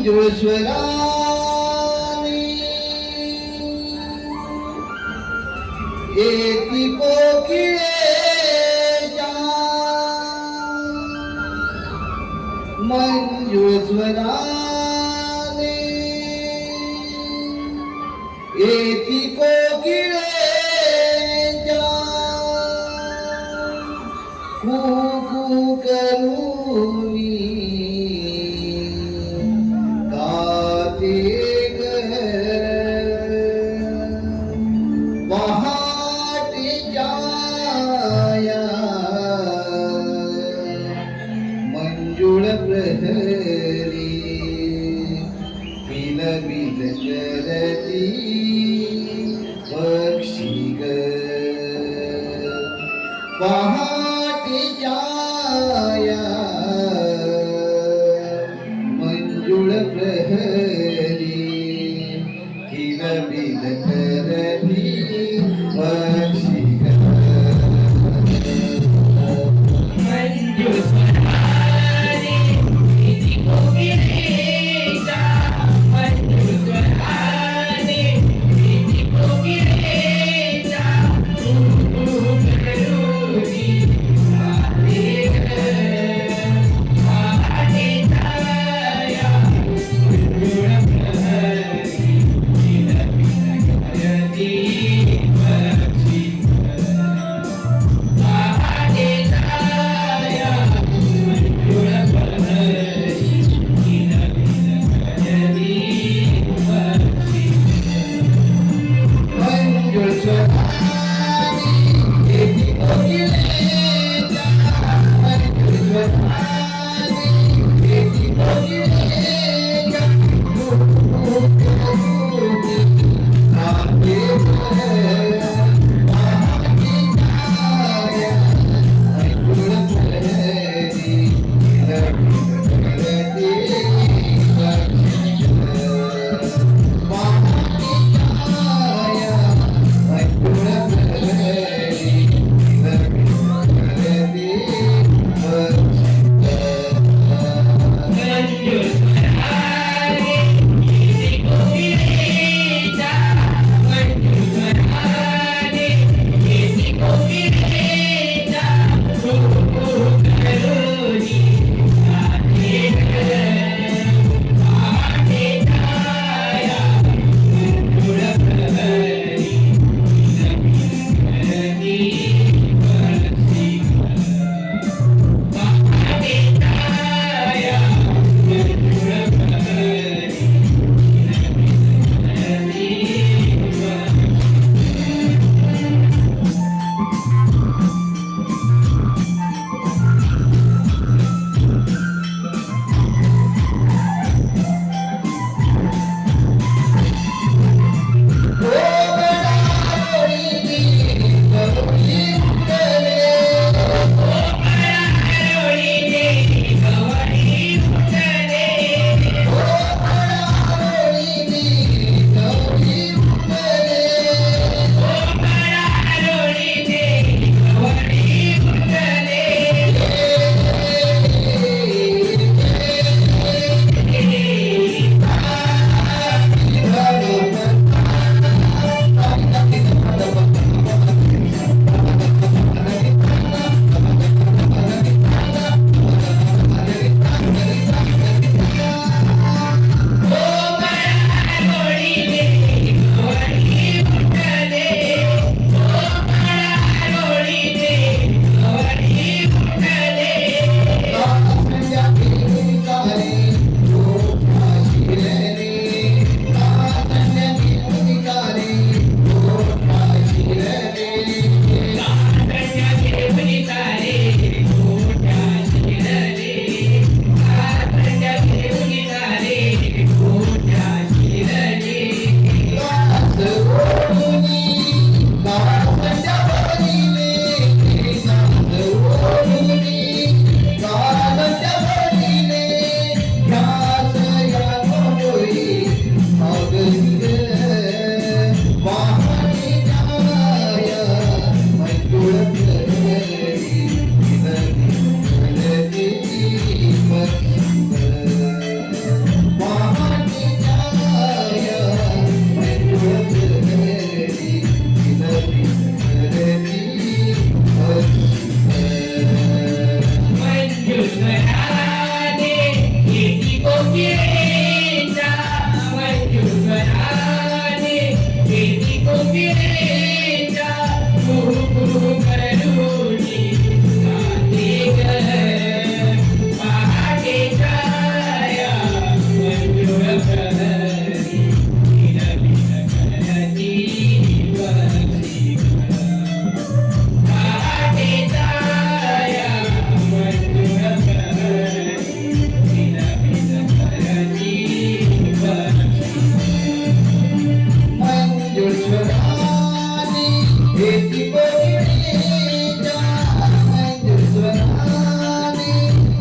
मंजुळेश्वरानी एकी कोकिळेच्या मंजुळेश्वरानी एकी कोकिळेच्या कू करूनी गाते ग पहाटे जाया मंजुळ प्रहरी बिल बिल करती पक्षी ग पहाटे जाया मंजुळ प्रहरी किल बिल करती पक्षी ग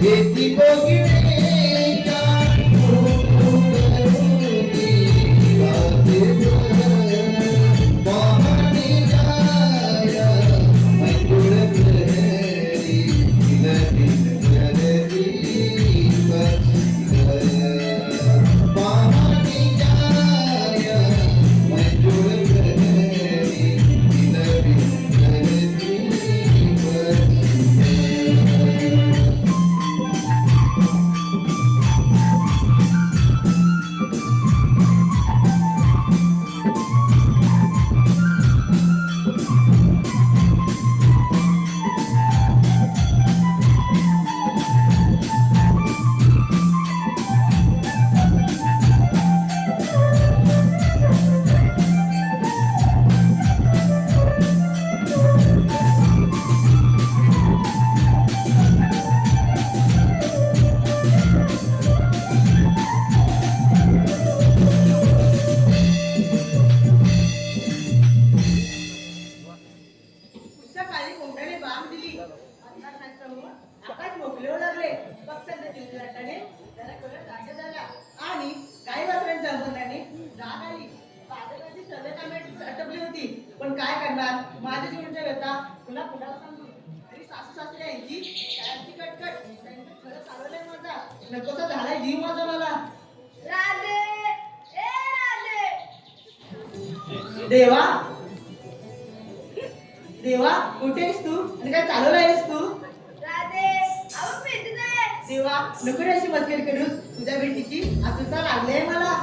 येती कोकिळेच्या कुकरुनी वाचे पहाटे जाया मंजुळ प्रहरी किलबिल करती पहाटे जाया मंजुळ प्रहरी किलबिल करती पुढच्या काळी कोंबड्याने बाम दिली अंधार नाचल्यामुळं आकाश मोकळेव लागले पक्ष्यांच्या चिलचिलाटाने जरा कळत जागे झाला आणि काही वासरांच्या अंबरण्याने जाग आली पादकाची सगळे कामे अटपली होती पण काय करणार माझ्या जीवनाच्या व्यथा तुला कुणाला सांगू आणि सासू सासरे यांची त्यांची कटकट त्यांचं खरं चालवलंय माझा नकोसा झालाय जीव माझा मला राधे ए राधे देवा देवा कुठे आहेस तू आणि काय चालवलं आहेस तू राधे अहो भेटते देवा नको रे अशी मस्करी करूस तुझ्या भेटीची आतुरता लागली आहे मला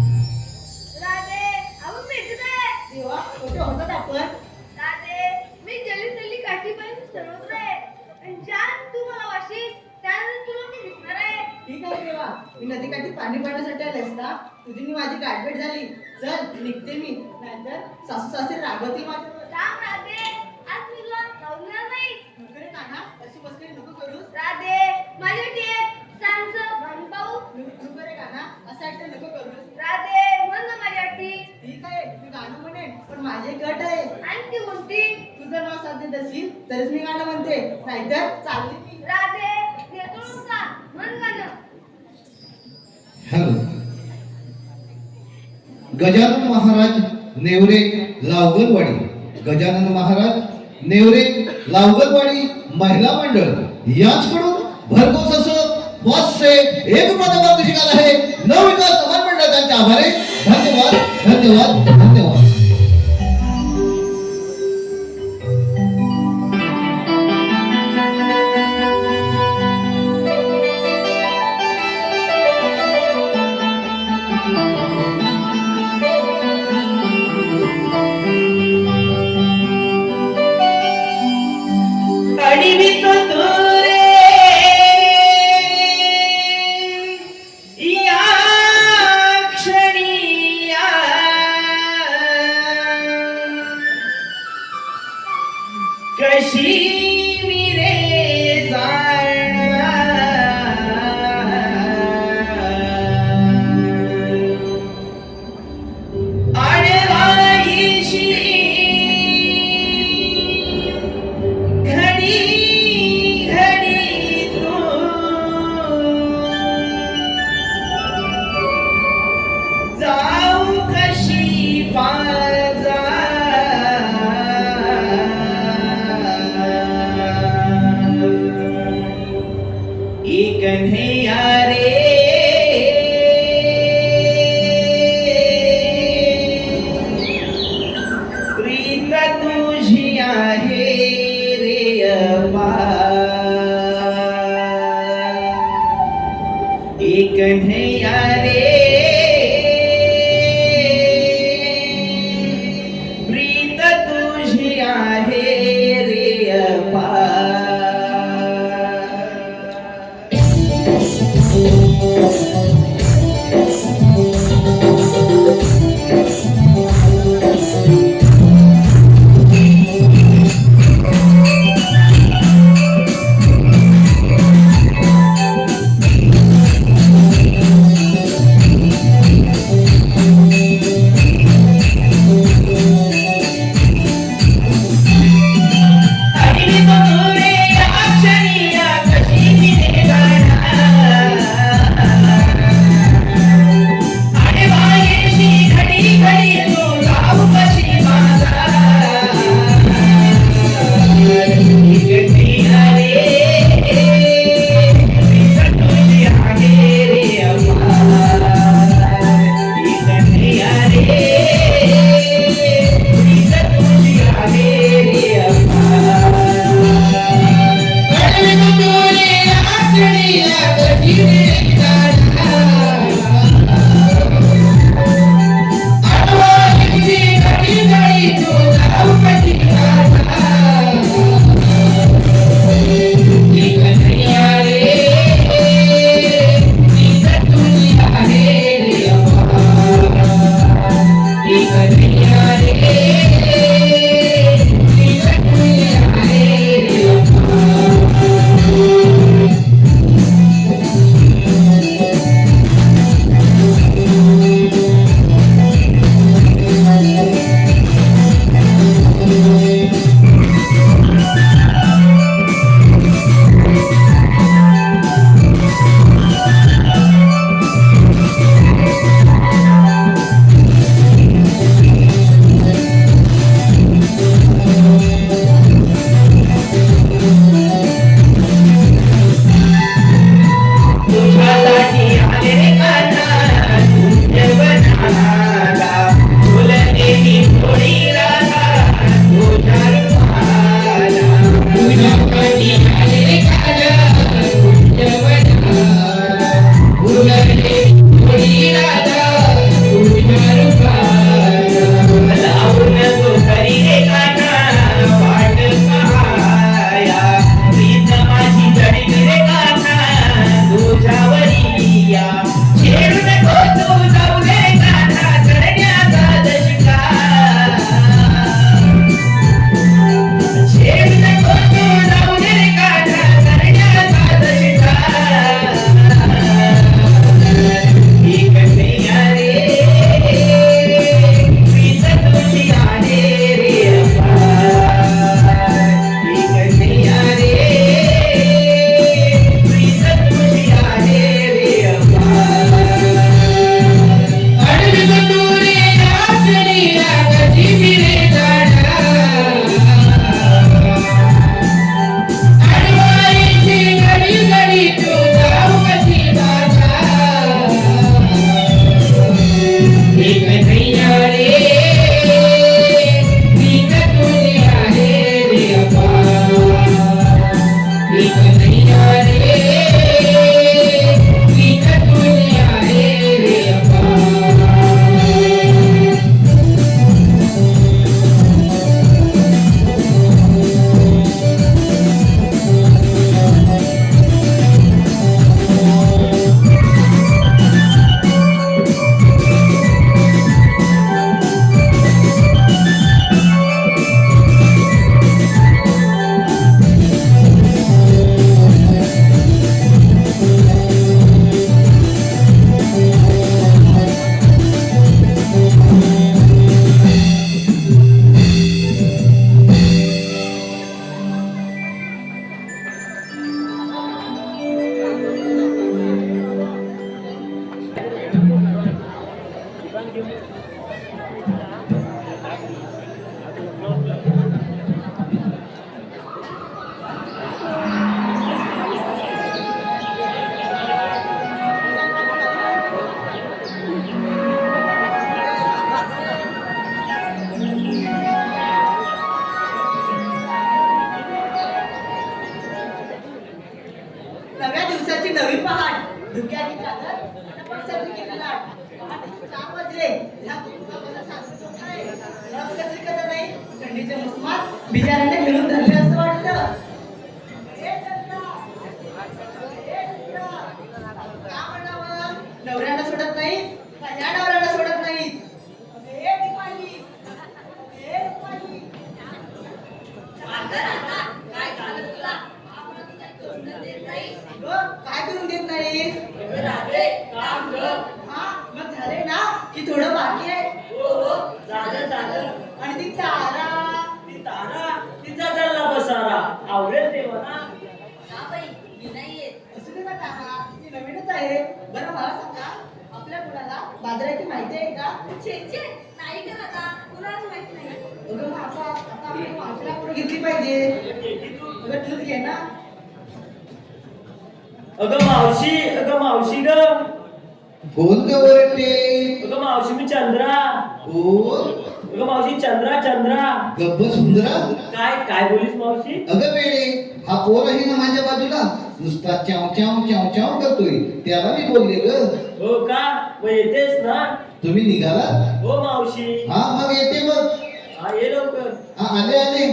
राधे अहो भेटते देवा कुठे होतात आपण राधे मी जलीसली काठीपर्यंत सर्वत्र आहे आणि ज्या तू मला वाशील त्यानंतर तुला मी दिसणार आहे ठीक आहे देवा मी नदीकाठी पाणी पाण्यासाठी आलेस ना तुझी मी माझी गाठभेट झाली चल निघते मी नाहीतर सासू सासरे रागवतील माझ्यावर राम राधे आज मी तुला जाऊणार नाही नको रे कान्हा अशी मस्करी नको करूस राधे माझ्यासाठी एक सांगचं भाऊ नको रे कान्हा असं ऐकतं नको करूस राधे म्हण ना माझ्यासाठी ठीक आहे मी गाणं म्हणेन पण माझी एक अट आहे आणि ती कोणती तू जर मला साथ देत असशील तरच मी गाणं म्हणते नाहीतर चालली मी राधे येतो का म्हण गाणं हॅलो गजानन महाराज नेवरे लावगलवाडी गजानन महाराज नेवरे लावगलवाडी महिला मंडळ यांचकडून भरघोस असं 500 एक रुपयाचा पारितोषिक आलं आहे नवविकास समाज मंडळ त्यांचे आभार आहे धन्यवाद धन्यवाद धन्यवाद अडवितो तुरे या क्षणी या कशी मी रे जाणार आडवाईशी घडी घडी तू जाऊ कशी पाजा नव्या दिवसाची नवी पहाट धुक्याची चादर पक्षाची केली लाट पहाटेचे 4 वाजले ह्या कुटुंबाला सांगतो काय लक्षाची कथा नाही थंडीच्या मोसमात बिचाऱ्याने घेऊन धरले असं वाटतं का म्हणावं नवऱ्याला सोडत नाही माझ्या नवऱ्याला सोडत नाही काय करून देत नाही हा मग झाले ना की थोडं बाकी आहे आणि ती तारा तिचा चालला बसारा आवडेल तेव्हा ना असू दे ना तारा ती नवीनच आहे बरं मला सांगा आपल्या मुलाला बाजाराची माहिती आहे का अगं मग आता आपण वाचला पुढे घेतली पाहिजे अगं तूच घे ना अगं मावशी ग कोण ग वरटे? अगं मावशी मी चंद्रा. कोण? अगं मावशी चंद्रा चंद्रा. गप्प सुंदरा. काय काय बोलीस मावशी? अगं वेडे, हा पोर आहे ना माझ्या बाजूला, नुसता चाव चाव चाव चाव करतोय, त्याला मी बोलले ग. हो का? मग येतेस ना? तुम्ही निघाला? हो मावशी. हा मग येते मग. हा ये लवकर. हा आले आले.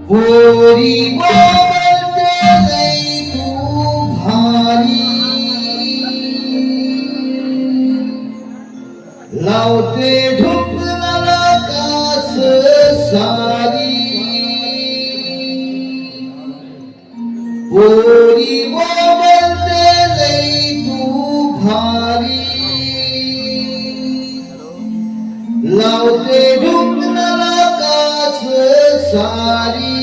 पोरी बोलते लई तू भारी, लावते ढुकणाला कास सारी. पोरी बोलते लई तू भारी, लावते ढुकणाला कास सारी.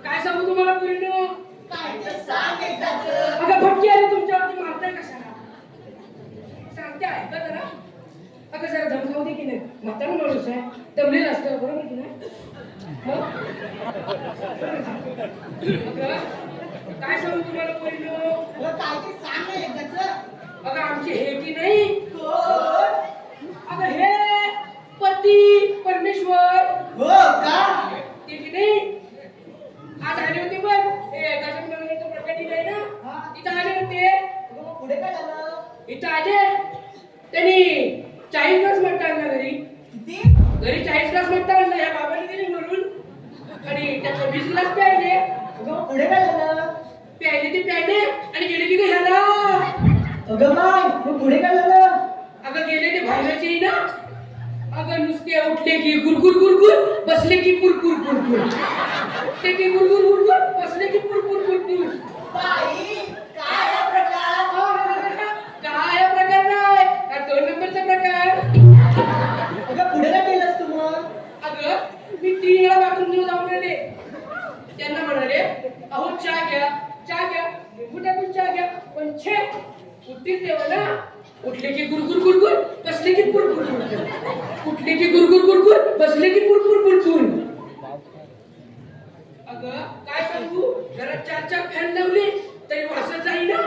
काय सांगू तुम्हाला पुरीनो? काय ते सांग एकदाच. अगं भटकी आली तुमच्यावरती, मारताय कशाला? सांगते ऐका जरा. अगं जरा धमकावू दे की नाही, म्हातारा माणूस आहे, दमलेला असतं, बरोबर की नाही? हं? अगं, काय सांगू तुम्हाला पुरीनो? काय ते सांग एकदाच. अगं आमचे हे की नाही कोण? अगं हे पती परमेश्वर हो का? ते की नाही आज आले होते बघ हे गजानन महाराजांचं प्रकटी आहे ना तिथं आले होते अगं मग पुढे काय झालं? इथं आले त्यांनी 40 ग्लास मट्टा आणला घरी किती? घरी 40 ग्लास मट्टा आणला या बाबाने दिली म्हणून आणि त्याचं 20 ग्लास प्यायले अगं मग पुढे काय झालं? प्यायले ते प्यायले आणि गेले की घ्यायला अगं बाय मग पुढे काय झालं? अगं गेले ते बाहेरचे ना अगं नुसते उठले की गुरगुर गुरगुर बसले की कुरकुर कुरकुर ते की गुरगुर गुरगुर बसले की कुरकुर कुरकुर बाई काय हा प्रकार? काय प्रकार नाही हा 2 नंबरचा प्रकार अगं पुढे काय केलंस तू मग? अगं मी 3 वेळा बाथरूमला जाऊन आले त्यांना म्हणाले अहो चहा घ्या लिंबू टाकून चहा घ्या पण छे उठतील तेव्हा ना उठले की गुरगुर गुरगुर बसले की पुरपुर पुरपुर उठले की गुरगुर गुरगुर बसले की पुरपुर पुरपुर अगं काय सांगू घरात 4 फॅन लावले तरी वासच जाईना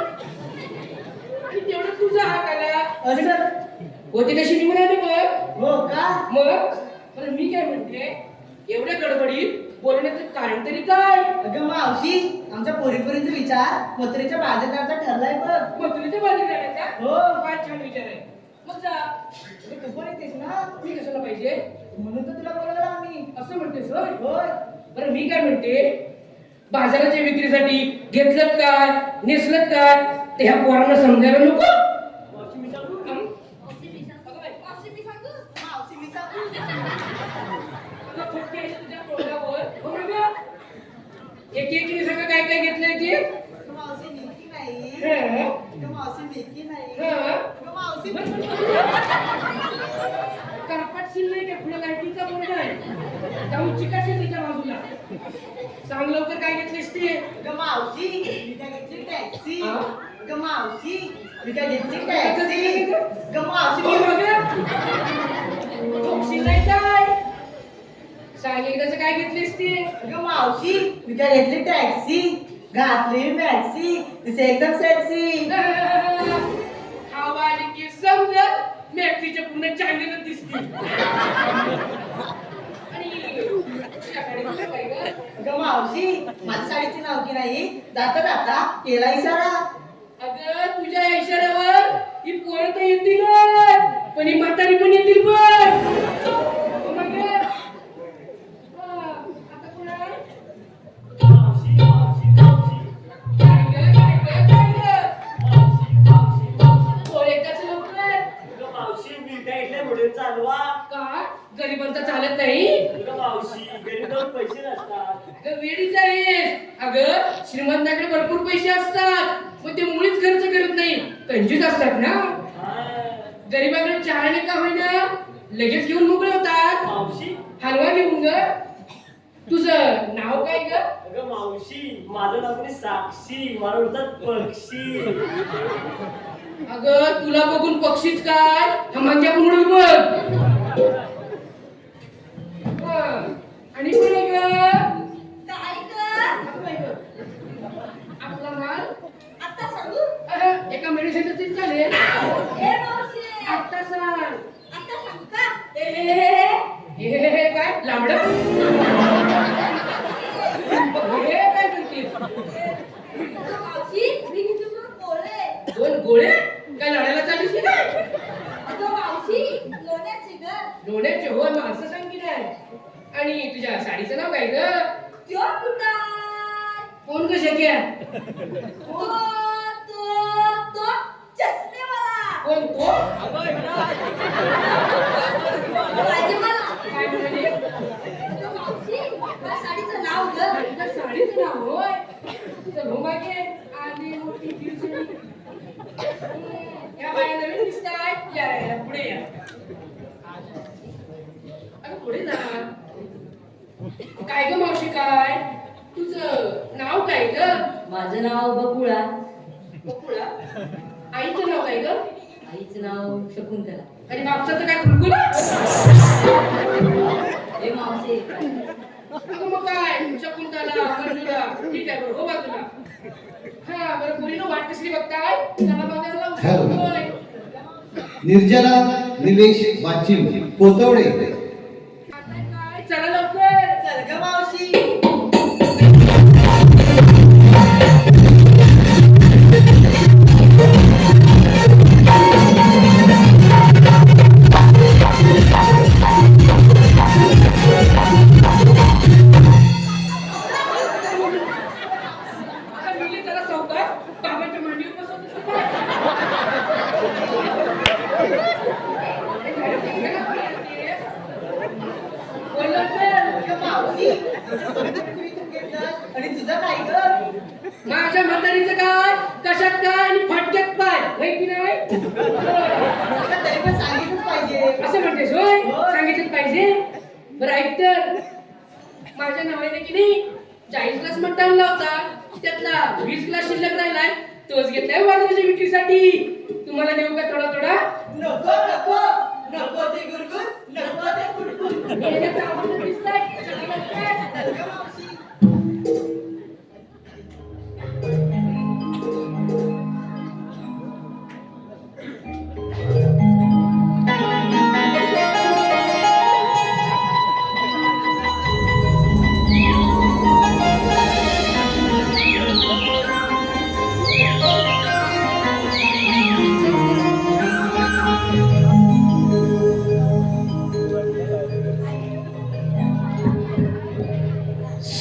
आणि तेवढं तुझा हात आला असं? होते कशी निघून आले बघ हो का? मग मी काय म्हणते एवढ्या गडबडीत बोलण्याचं कारण तरी काय अगं मावशी आमच्या पोरीपोरींचा विचार मथुरेच्या बाजाराचा ठरलाय बघ. मग तुझ्या बाजूला जाण्याचा हो. काय छान विचार आहे मग जा अगं तू पण येतेस ना मी कशाला पाहिजे म्हणून तर तुला बोलवलं आम्ही. असं म्हणतेस होय होय. बरं मी काय म्हणते बाजाराच्या विक्रीसाठी घेतलं काय नेसलं काय ते ह्या पोरांना समजायला नको मावशी मी सांगू अगं बाई, मावशी मी सांगू मावशी मी सांगू. अगं फटके आहेत तुझ्या तोंडावर. हो ना गं? एकीने सगळं काय काय घेतलंय की अगं मावशी नेमकी नाही. हं? अगं मावशी नेमकी नाही. हं? अगं मावशी करपाटशील नाही का पुढे लाईटीचा बोर्ड आहे जाऊन चिकाशील तिच्या बाजूला सांग लवकर काय घेतलीस ते अगं मावशी मी काय घेतली टॅक्सी. हा? अगं मावशी मी काय घेतली टॅक्सी. अगं मावशी हो, मी बघा. झोपशील नाही काय सांग एकदाच काय घेतलीस ते अगं मावशी मी काय घेतली टॅक्सी. घातली मॅक्सी तिचे एकदम सेक्सी. हवा आली की समजत मॅक्सीच्या पूर्ण चांगलं दिसते आणि तुझ्या गाडीचं काय गं? अगं मावशी माझ्या साडीची नाव की नाही जाता जाता केला इशारा. अगं तुझ्या या इशाऱ्यावर ही पोरं तर येतीलच पण ही म्हातारी पण येतील पण मग आता पुन्हा मावशी मावशी मावशी काय गं, काय गं, काय गं? मावशी मावशी मावशी पोर एकदाच लवकर तुला मावशी मी काय इथल्या व्हिडिओ चालवा का गरिबांचा चालत नाही तुला मावशी गरीबावर पैसे नसतात अगं वेळीच आहेस अगं श्रीमंताकडे भरपूर पैसे असतात पण ते मुळीच खर्च करत नाही कंजूस असतात ना गरीबाकडे चहाने का होईना लगेच घेऊन मोकळे होतात मावशी हलवा घेऊन ग तुझं नाव काय ग अगं मावशी माझं नाव तरी साक्षी मला म्हणतात पक्षी अगं तुला बघून पक्षीच काय हा माझ्या म्हणून बघ आणि कोण आहे ग काय ग आपला माल आता सांगू एका मेडिसिन तरी चालेल ए मावशी आता सांग आता सांगू का हे काय लांबड हे काय करतेस मावशी मी किती बोले 2 गोळे काय लढायला चालीस की काय अगं मावशी लोण्याची ग लोण्याचे हो मग असं सांग की नाही आणि तुझ्या साडीचं नाव काय ग त्यो कुठं कोण ग शक्या तो तो चष्मेवाला कोण तो पाहिजे मला काय म्हणाले तो मावशी या साडीचं नाव ग तुझ्या साडीचं नाव होय तुझं घोमागे आणि मोठी तिरछी या बाया नवीन दिसतायत या पुढे या अगं पुढे जा काय ग मावशी काय तुझं नाव काय ग माझं नाव बकुळा बकुळा आईचं नाव काय ग आईचं नाव शकुंतला आणि बापसाचं काय कुलकुला हे मावशी अगं मग काय शकुंतला मंजुळा ठीक आहे बरं हो बाजूला हा बरं मुलीनं वाट कसली बघताय त्याला बघायला लावू हॅलो. बोल. निर्जला निलेश वाचिम कोतवडे. चला लवकर. चल ग मावशी. आता मिली त्याला सावकाश बाबाच्या मांडीवर बसवतो. बोल लवकर. ग मावशी. तुम्ही तू घेतलंस. आणि तुझं काय ग? माझ्या म्हातारीचं काय कशात काय आणि फटक्यात काय होय की नाही आता तरी पण सांगितलंच पाहिजे. असं म्हणतेस होय सांगितलं पाहिजे बरं ऐक तर माझ्या नवऱ्याने की नाही 40 ग्लास मट्टा आणला होता त्यातला 20 ग्लास शिल्लक राहिलाय तोच घेतलाय वाजण्याच्या विक्रीसाठी तुम्हाला देऊ का थोडा थोडा नको नको नको ते गुरगुर नको ते गुरगुर. याच्यात चांगलं दिसतंय. चला लवकर. चल ग मावशी.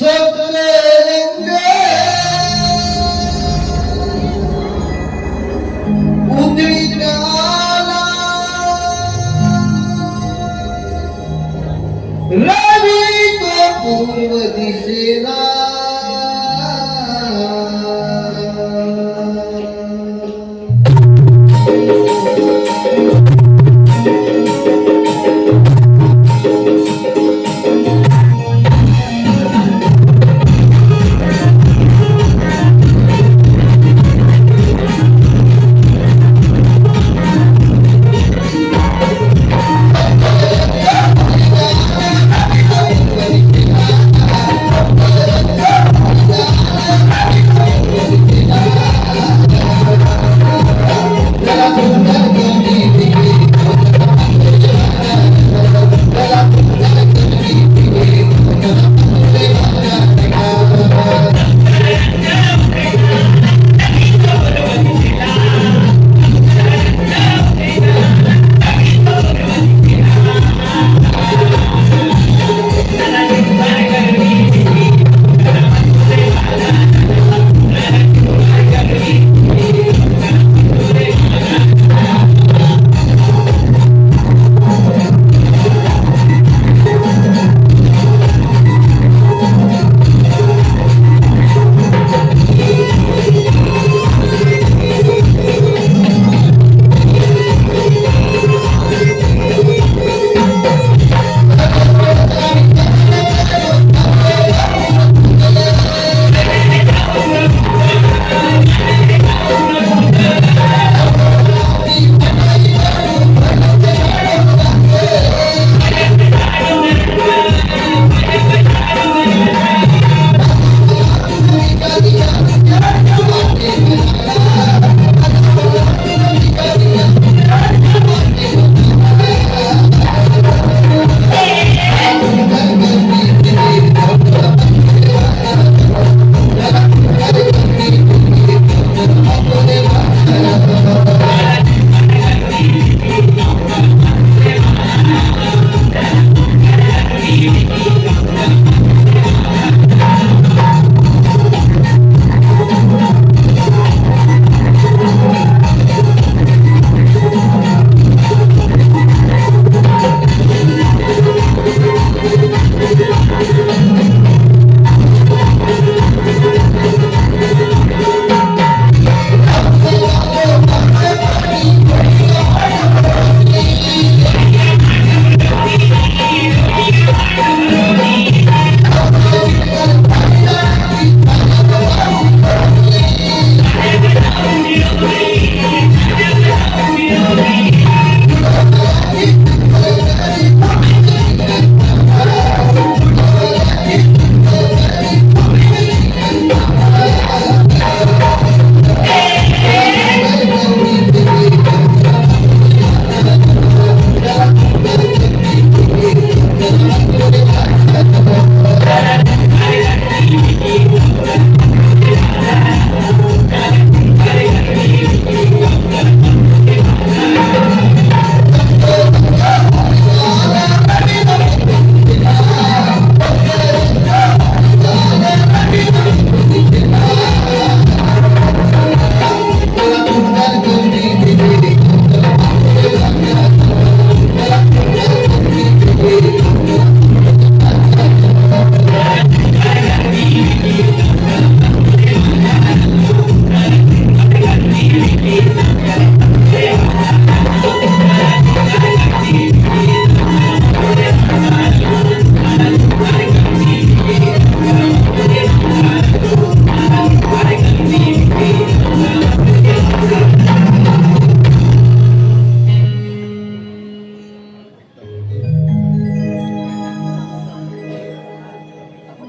सप्तलिंग उद्रिकाला रवी तो पूर्व दिशेला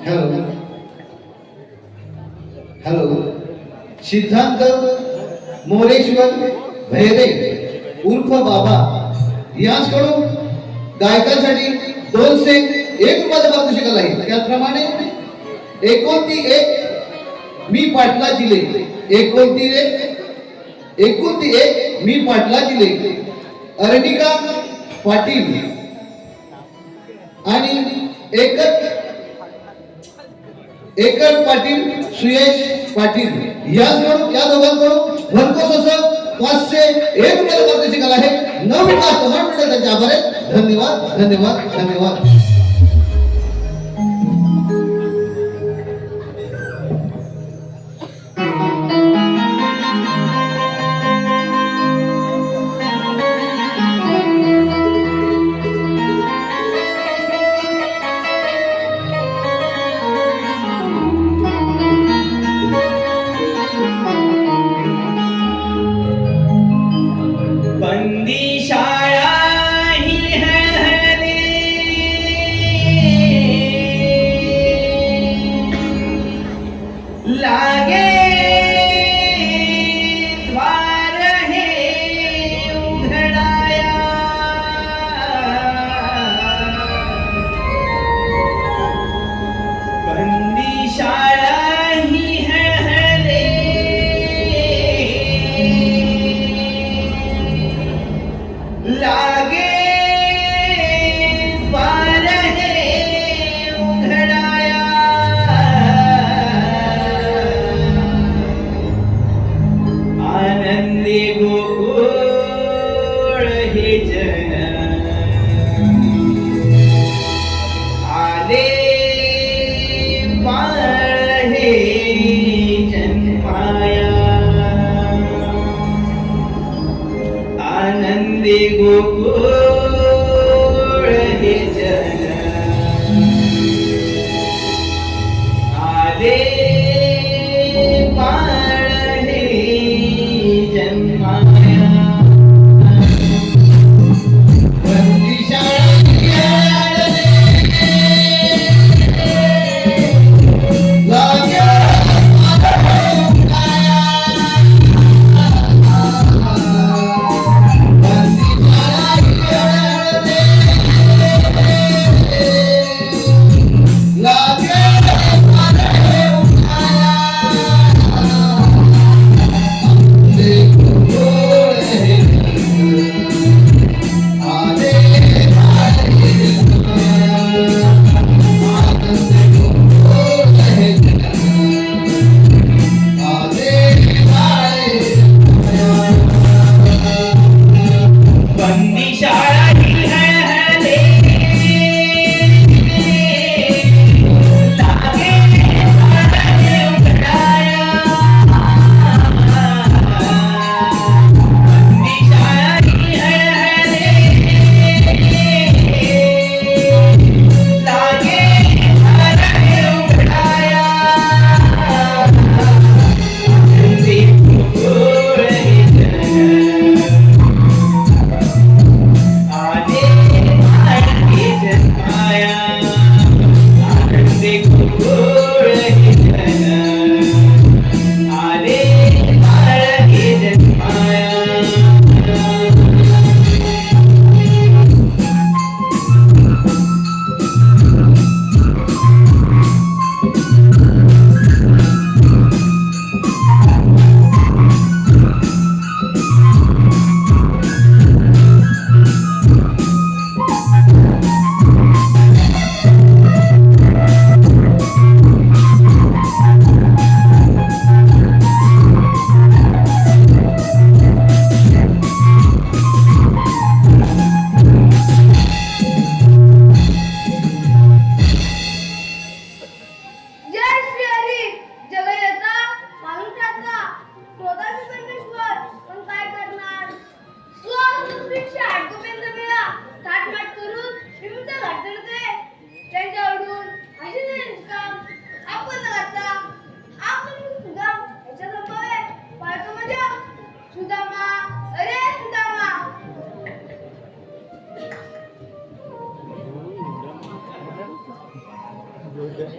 हॅलो हॅलो सिद्धांत मोरेश्वर भैरे उर्फ बाबा यांच्याकडून गायकासाठी 201 रुपयाचं पारितोषिक आहे. त्याचप्रमाणे एकोणती एक मी पाटला जिले एकोणती एक मी पाटला जिले अर्णिका पाटील आणि एकच पाटील सुयश पाटील या दोघांकडून भरघोस असं 501 रुपयाचं पारितोषिक आहे. नवविकास कमांड मंडळ त्यांचे आभार आहेत. धन्यवाद धन्यवाद धन्यवाद. बंदी शाळा ही है हरी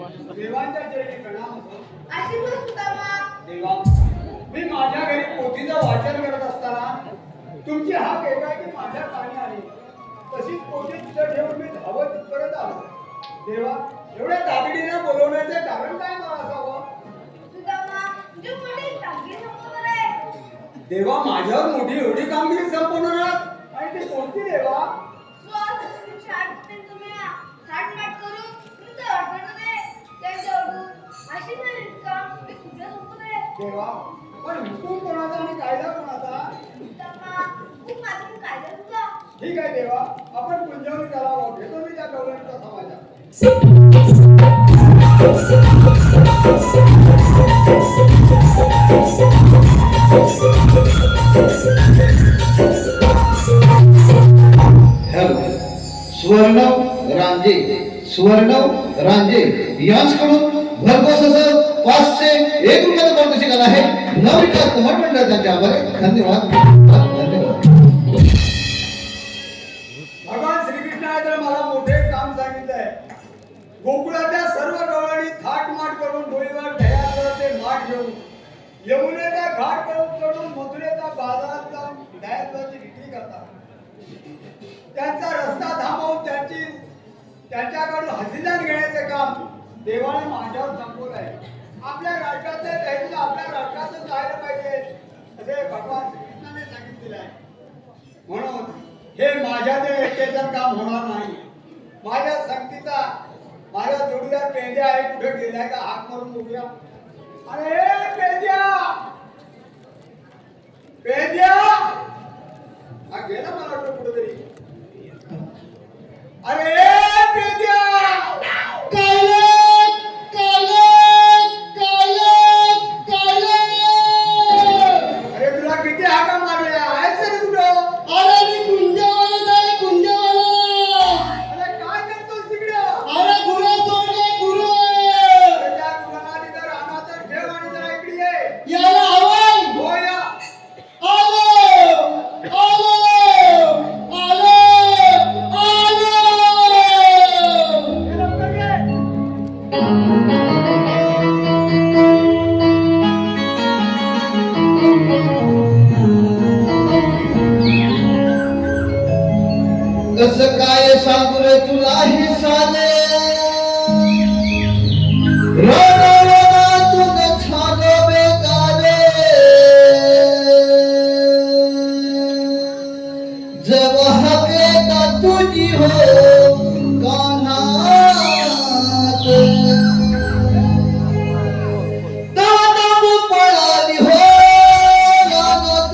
देवांच्या चरणी प्रणाम होतो. अशी बोल सुदामा. देवा, मी माझ्या घरी पोथीचं वाचन करत असताना तुमची हाक एकाएकी माझ्या कानी आली. तशीच पोथी तिथं ठेवून मी धावत परत आलो. देवा, एवढ्या तातडीनं बोलवण्याचे कारण काय मला असावं? सुदामा, तुझी मोठी कामगिरी संपवणार आहे. देवा, माझ्यावर मोठी एवढी कामगिरी संपवणार आहात? आणि ती कोणती देवा? थाटमाट करून तुमचं अडचणमध्ये त्यांच्या अडून अशी नाही का मी तुझ्या सोबत आहे. देवा, पण हुकूम कोणाचा आणि कायदा कोणाचा? सुदामा, खूप माझं कायदा तुझा. ठीक आहे देवा, आपण कुंजवणी करावं. घेतो मी त्या गवळणीचा समाचार. हॅलो सुवर्णव रांजे यांच्याकडून भरघोस असं 501 रुपयाचं पारितोषिक आहे. नवविकास कुमार मंडळ त्यांच्या आभार. धन्यवाद. भगवान श्रीकृष्णाने तर मला मोठे काम सांगितलंय. गोकुळाच्या सर्व गवळणी थाटमाट करून डोईवर ढयावर ते माठ घेऊन यमुनेचा घाट करून मथुरेच्या बाजारात जाऊन दयात्वाची विक्री करतात. त्यांचा रस्ता थांबवून त्यांच्याकडून हसीदान घेण्याचे काम देवाने माझ्यावर संपवलं आहे. आपल्या राष्ट्राचे दैनिक आपल्या राष्ट्रातच राहायला पाहिजे असे भगवान श्रीकृष्णाने सांगितलेलं आहे. म्हणून हे माझ्या ते एकट्याचं काम होणार नाही. माझ्या संगतीचा माझा जोडीदार पेंद्या आहे. कुठे गेलाय का? हाक मारून बघूया. अरे पेंद्या, पेंद्या, हा गेला मला वाटतं कुठेतरी. अरे पेंद्या, अरे तुला किती हाका मारल्या आहेस रे कुठं? अरे काय करतोस तिकडं? अरे त्या गुरांना तिथं रानात ठेव आणि जरा इकडे ये. हो या. ये लवकर ये. कसं काय सांगू रे तुला हे साले रणातून छान बेगारे जब हवे का तुझी हो कान्हात दानव पळाली हो रानात.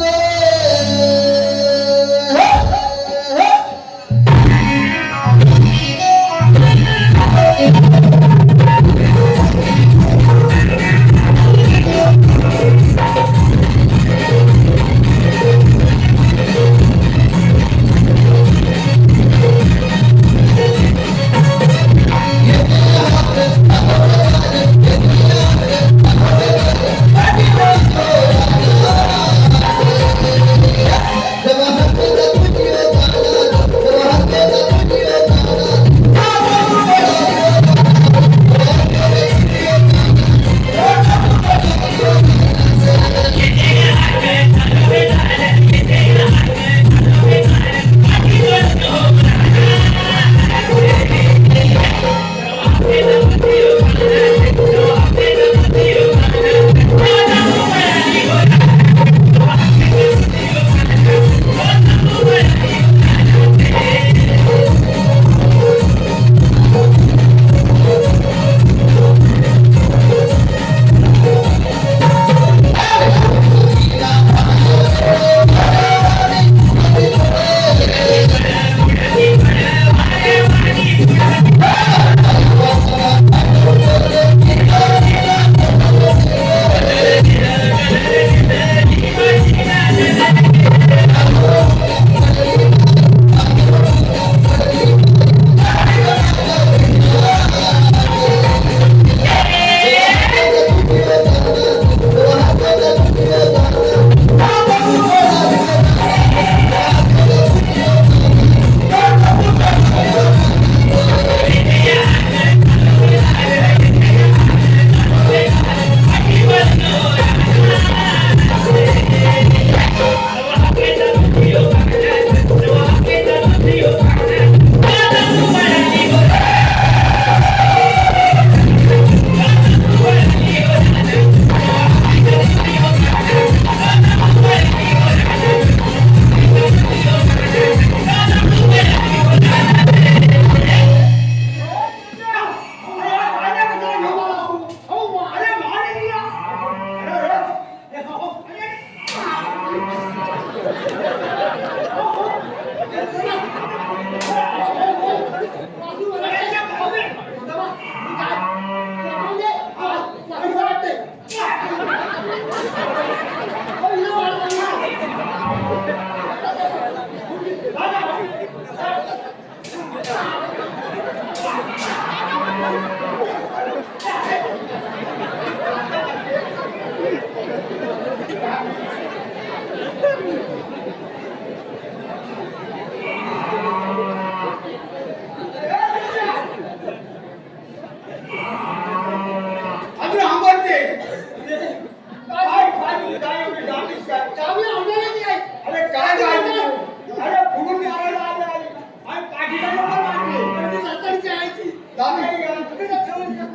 तात्या घ्या.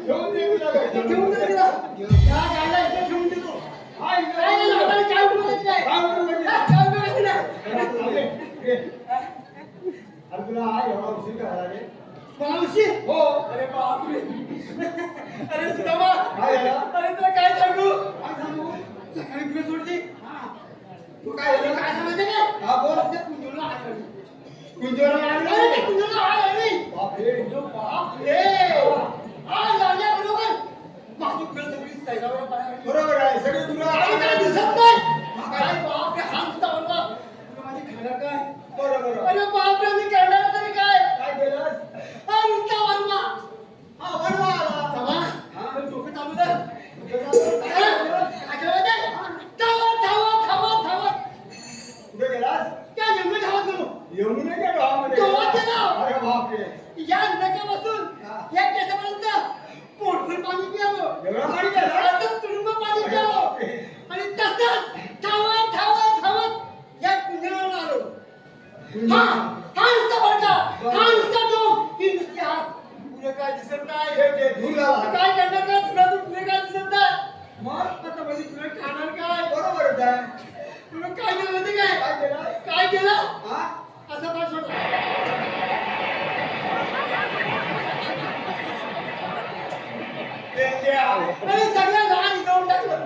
ठेवून दे तुला काय. ठेवून दे तिला. या गायला इथे ठेवून देतो. हा, इथे काय नाही, हाताला चाय उडवायची नाही. काय उडवून म्हणजे? चाय उडवायची नाही. अरे तुला हा एवढा उशीर करायला रे? मावशी हो. अरे बापरे अरे सुदामा काय झालं? अरे तुला काय सांगू काय सांगू? सकाळी पुढे सोडली तू काय झालं? काय सांगायचं काय हा बोल. त्या कुंजोला हात लावली. कुंजोरा अरे लागला? त्या कुंजोला हात लावली. बापरे. बापरे हात लावल्याबरोबर माझी उघड सगळी सैरावया पायावर. बरोबर आहे सगळे तुला काही काय दिसत नाही काय बापरे हा नुसता वरवा. तुला माझी खाणार काय बरोबर. अरे बापरे मी करणार तरी काय काय केलंस? हा नुसता वरवा. हा वळवा आला. बाबा हा? पण डोकं चालू कर. कुठं चाललं? काय करायचं? धावत धावत धावत धावत कुठे गेलास? त्या जंगल धावत गेलो. यमुनेच्या डोहामध्ये. डोहात गेला. अरे बापरे. या नकापासून या केसापर्यंत पोटभर पाणी पियालो. एवढं पाणी गेलं? असं तुडुंब पाणी पियालो. आणि तसंच धावत धावत धावत या कुंजराला आलो. हा हा नुसता बडका, हा नुसता डोक, ही नुसती हात. पुढे काय दिसत नाही. ते धूर झाला. काय करणार काय तुला तू पुढे काय दिसत नाही. मग आता म्हणजे तुला खाणार काय बरोबरच आहे. तुला काय केलं माहिती काय काय केलं? काय केलं हा? असं पाय सोडला. ते द्या. आणि सगळं लहान जाऊन टाकलं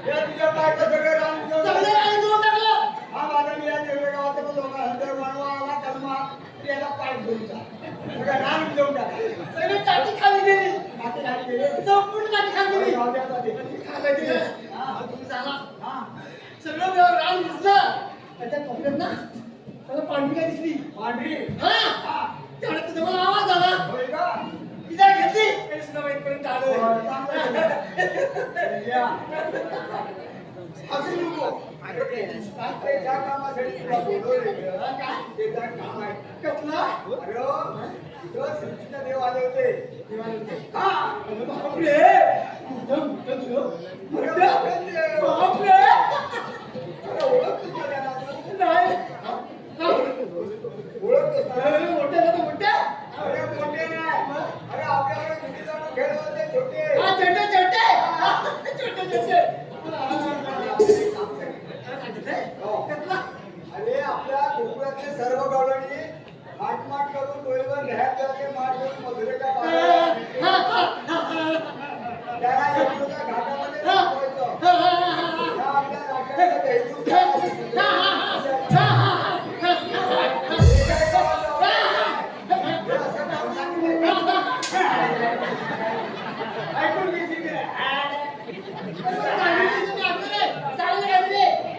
या तुझ्या बायका सगळं रान घेऊन सगळं लहान जाऊन टाकलं. हा माझा मी या देवळ्या गावात लोकांना बनवा आला कलमा त्याला पाय घेऊन जा. सगळं रान घेऊन टाकलं. सगळी टाकी खाली गेली. माती खाली गेले. संपूर्ण टाकी खाली गेली. जाऊ द्या आता ते. खाली गेली. हा, तुम्ही झाला. सगळं रान दिसलं. त्याच्या कपड्यात ना मला पांढरी काय दिसली. पांढरी. हा त्यावेळेस तुझा मला आवाज आला. होय का? ती जरा घेतली आणि सुद्धा माहितपर्यंत आलो. द्या. हसू नको. ते ज्या कामासाठी तुला बोलवलेलं, ते त्या काम आहे. कसला अरे, इथं सृष्टीचे देव आले होते. हा. बापरे मोठं मोठं तुझं. अरे बापरे देव. बापरे अरे ओळखतोस का त्याला? नाही ओळखतोस ना? मोठे झालं मोठे. अरे मोठे नाही. अरे आपल्याकडे किती जण खेळ होते छोटे. हा छोटे छोटे छोटे छोटे. कसला अरे आपल्या कोकणातले सर्व गवळणी हाटमाट करून डोळेवर न्याहाळ्याचे माठ घेऊन मधुरेच्या बाजारात त्याला यमुनेच्या घाटामध्ये संपवायचं. या आपल्या राज्याच्या दैनिक हे काय गावाला हे असं नाव सांगितलंय. ऐकून घे ठीक आहे.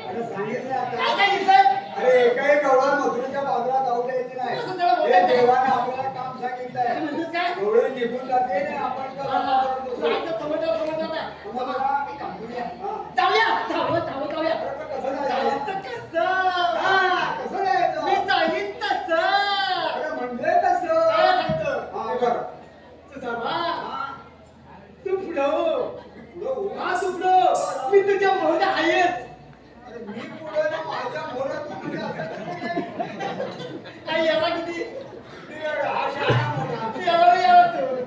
अरे सांगितलं आता. अरे एकाही गवळण मथुरेच्या बाजारात जाऊ द्यायची नाही. हे देवाने आपल्याला काम सांगितलंय. डोळे निघून जाते आणि आपण कसं बाजारात बसू. जाऊया धावत धावत जाऊया. अरे पण कसं जायचं? जायचं कसं? हा, कसं जायचं? मी सांगितलं तसं. अरे म्हणजे कसं? काय सांगतो? हा, कर. तुझा बा, हा, तू पुढं हो. पुढं हो. हा तू पुढं. मी तुझ्या मोहन आहेच. अरे मी पुढं ना माझ्या मोरात तू पुढे असं कसं काय? काय याला किती? ते हा शहाणा मोठा. याला याला तू. तुला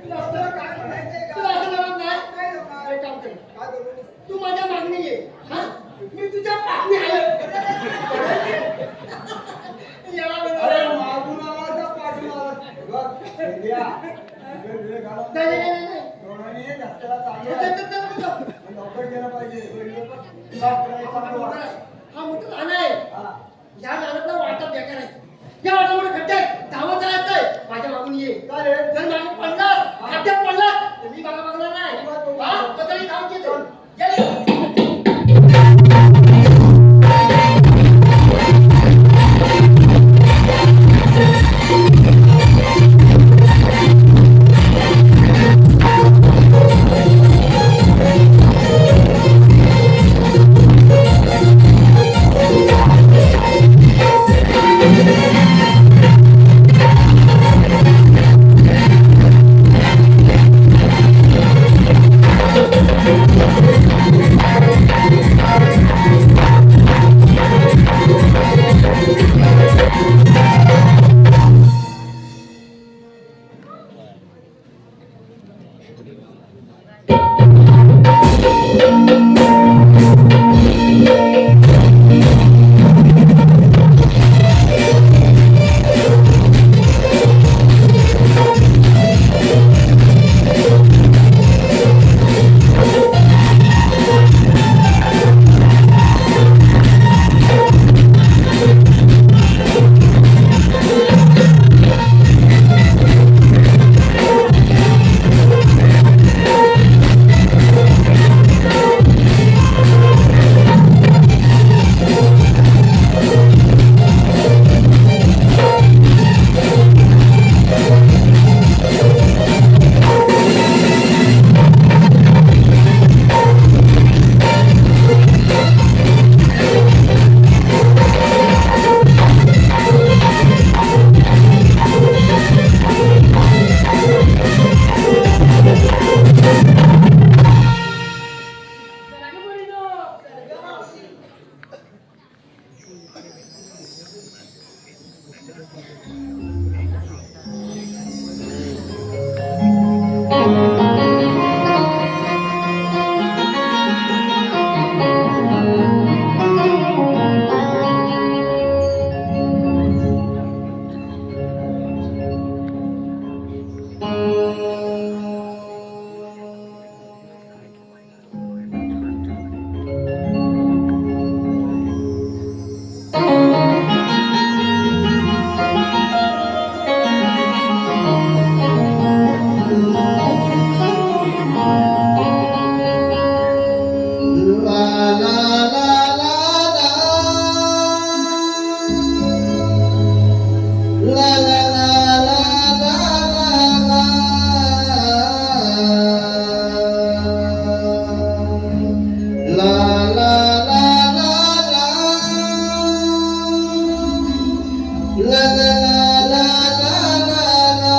तुला असं काय म्हणायचंय का? तुला असं जमत नाही? काय जमणार? एक काम कर. काय करू? तू माझ्या मागणी ये. हा? मी तुझ्या मागणी आहे. याला अरे बरोबर. मागून आला तर पाठून आला. बघ, हे द्या. वेळ घालवून नाही, नाही, नाही, नाही. डोळ्याने रस्त्याला चालू चल, आहे. चल, चल, चल. लवकर गेलं पाहिजे. चांगलं वाट. हा मोठा रान आहे. हा. या रानातला वाटा बेकार आहे. या वाटामध्ये खड्डे आहेत. धावत जायचंय. माझ्या मागून ये. चालेल. जर मागे पडलास, खड्ड्यात पडलास, तर मी मागं बघणार नाही. हा? पतळी धावत येतो. ये. चला की पोरींनो. ला ला ला ला ला. ला ला ला ला ला ला ला. ला ला ला ला ला. ला ला ला ला ला ला.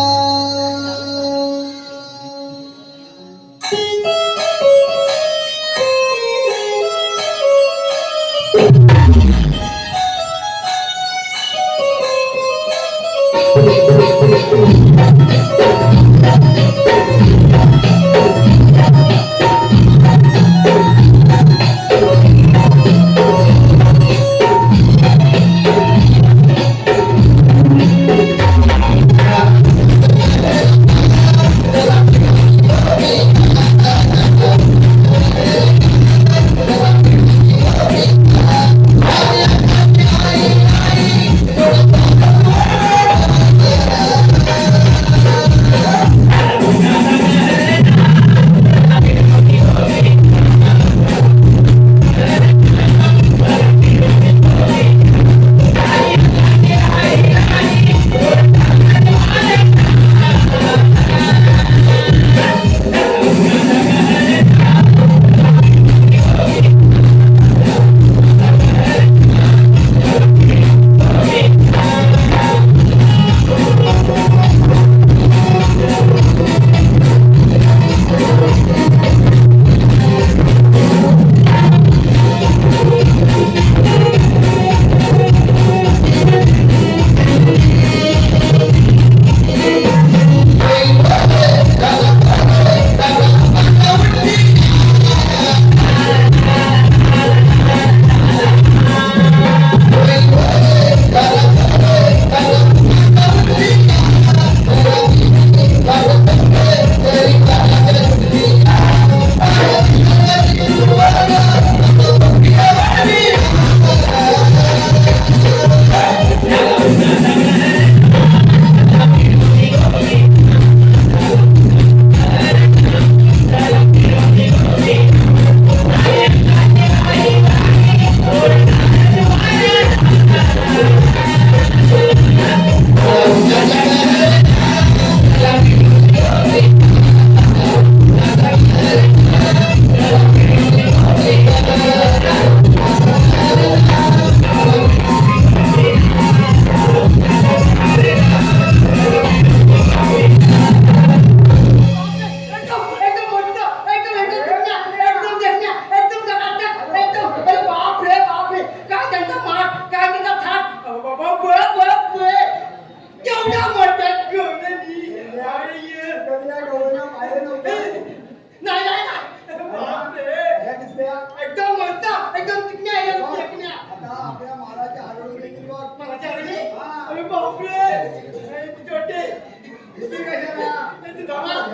सुट्टी कशाला?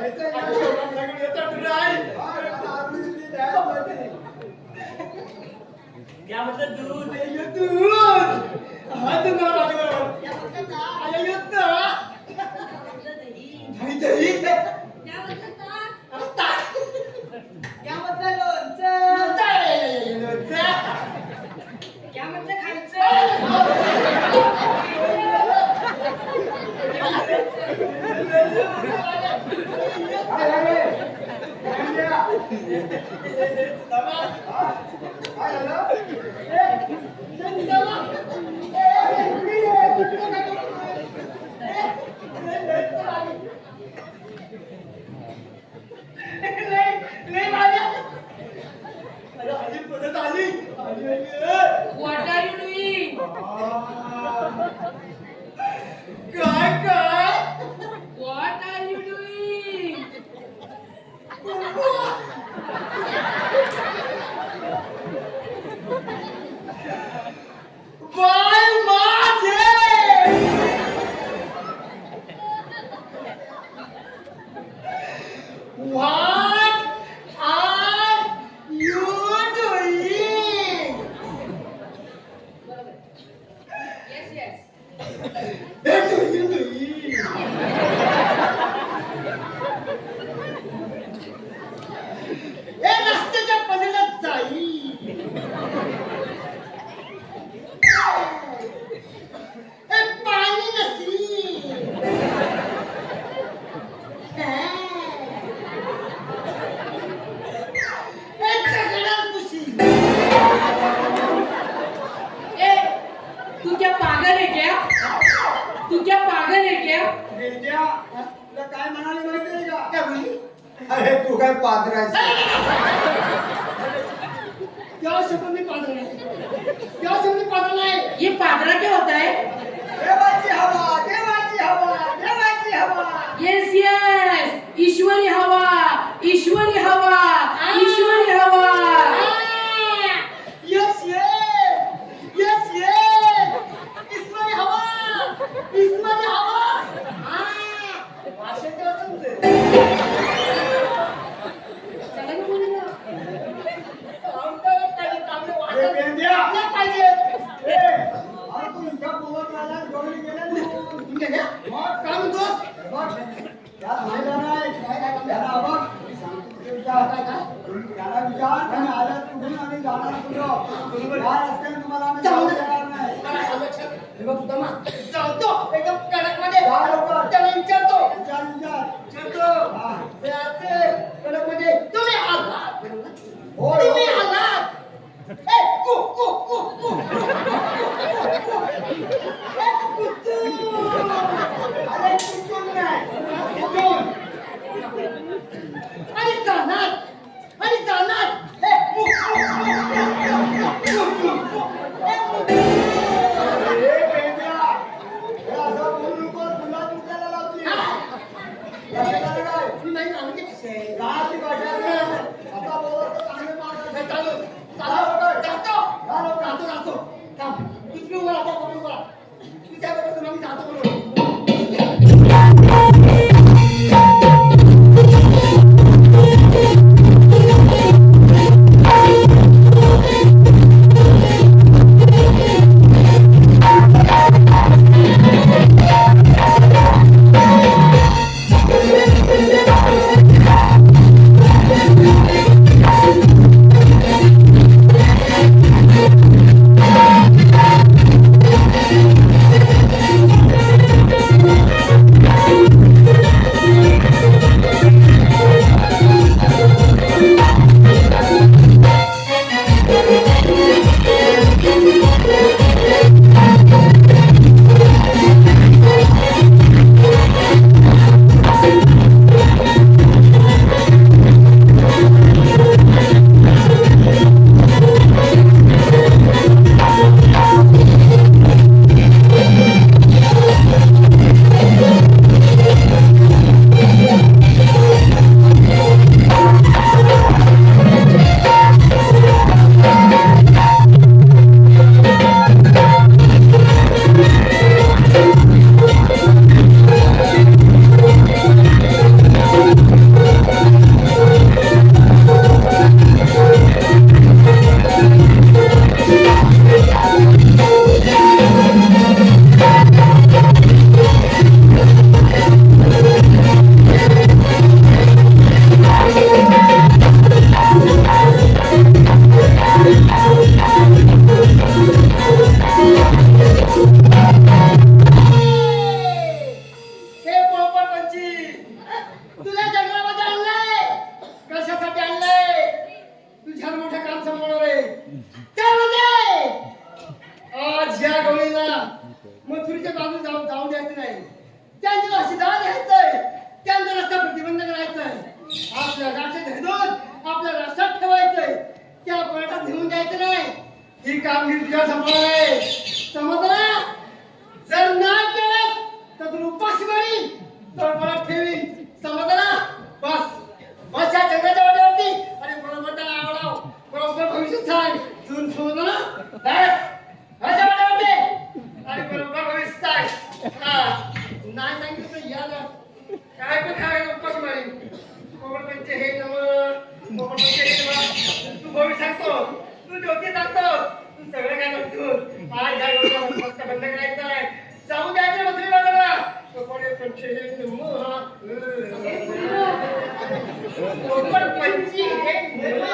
यायचं ना. हा, आता आम्ही सुट्टी द्यायला पाहिजे. क्या म्हटलं दूध हा, तू मला माझ्या बरोबर. या म्हटलं ताक. आया, येतं. या म्हटलं दही. नाही, दही. या म्हटलं ताक. या म्हटलं लोणचं. या म्हटलं खायचं. काय झालं? काय झालं? What are you doing? What are you doing? What are you doing? Yes, yes. हे रस्त्याच्या पलीकडे जाई. हे पाणी नसली. हे सगळं खुशी. ए, तू क्या पागल है क्या? तू क्या पागल है क्या? बेट्या, तुला काय म्हणाले माहिती आहे का? काय म्हणाली? अरे तू काय पादरायचं? क्या शब्द मी पादर नाही. क्या शब्द मी पादर नाही. ये पागला क्या होता है? देवाची हवा, देवाची हवा, देवाची हवा. Yes, yes. ईश्वरी हवा, ईश्वरी हवा, ईश्वरी हवा. Yes, yes. Yes, yes. ईश्वरी हवा, ईश्वरी हवा. भाषेत समजे. चला ना बोलू ना. अरे बेंड्या, पाहिजे. अरे तू इथं बोलत राहिला, गवळी गेला तू. मग काय म्हणतोस? बघ, त्याला माहिती नाही. त्याला बघ, त्याला विचार आणि आला कुठून आम्ही जाणार कुठं. या रस्त्याने तुम्हाला आम्ही जाऊ देणार नाही. जा लवकर. विचार. हा. होय, होय. अरे कुठून नाही. कुठून? आणि जाणार. अरे बेंड्या, हे असं बोलू नको, तुला दुखायला लावतील. कसं झालं काय? गावाची भाषा आहे. आता बोलत तर चांगले माणसं. जा लवकर. जा लवकर. तुला जंगलामध्ये आणलंय. कशासाठी आणलंय? तुझ्या मोठं काम सांभाळणार आहे. त्यामध्ये आज या गवळीला मथुरीच्या बाजूला जाऊ द्यायचं नाही. त्यांच्या रस्ता द्यायचंय. त्यांचा रस्ता प्रतिबंध करायचंय. आपल्या गाठे धरून आपल्या रस्त्यात ठेवायचंय. त्या पलटात घेऊन द्यायचं नाही. ही कामगिरी तुझ्या समोर आहे. समजलं? जर नाही केलं तर तुला उपाशी मारीन. परत ठेवीन. समजलं? बस बस या जगाच्या वाट्यावरती आणि बरोबर त्याला आवडाव. बरोबर भविष्य सांग. तू समजलं ना? बस अशा वाट्यावरती आणि बरोबर भविष्य सांग. हा नाही सांगितलं तर या ना. काय पण काय उपाशी मारीन. कोमल पंचे हे नव कोमल पंचे हे नव. तू भविष्य सांगतो. तू ज्योती सांगतो. तू सगळं काय म्हणतो. आज या गोष्टी फक्त बंद करायचं आहे. जाऊ द्यायचं मथुरी बाजारला. कोमल पंचे हे नव. कोमल पंचे हे नव.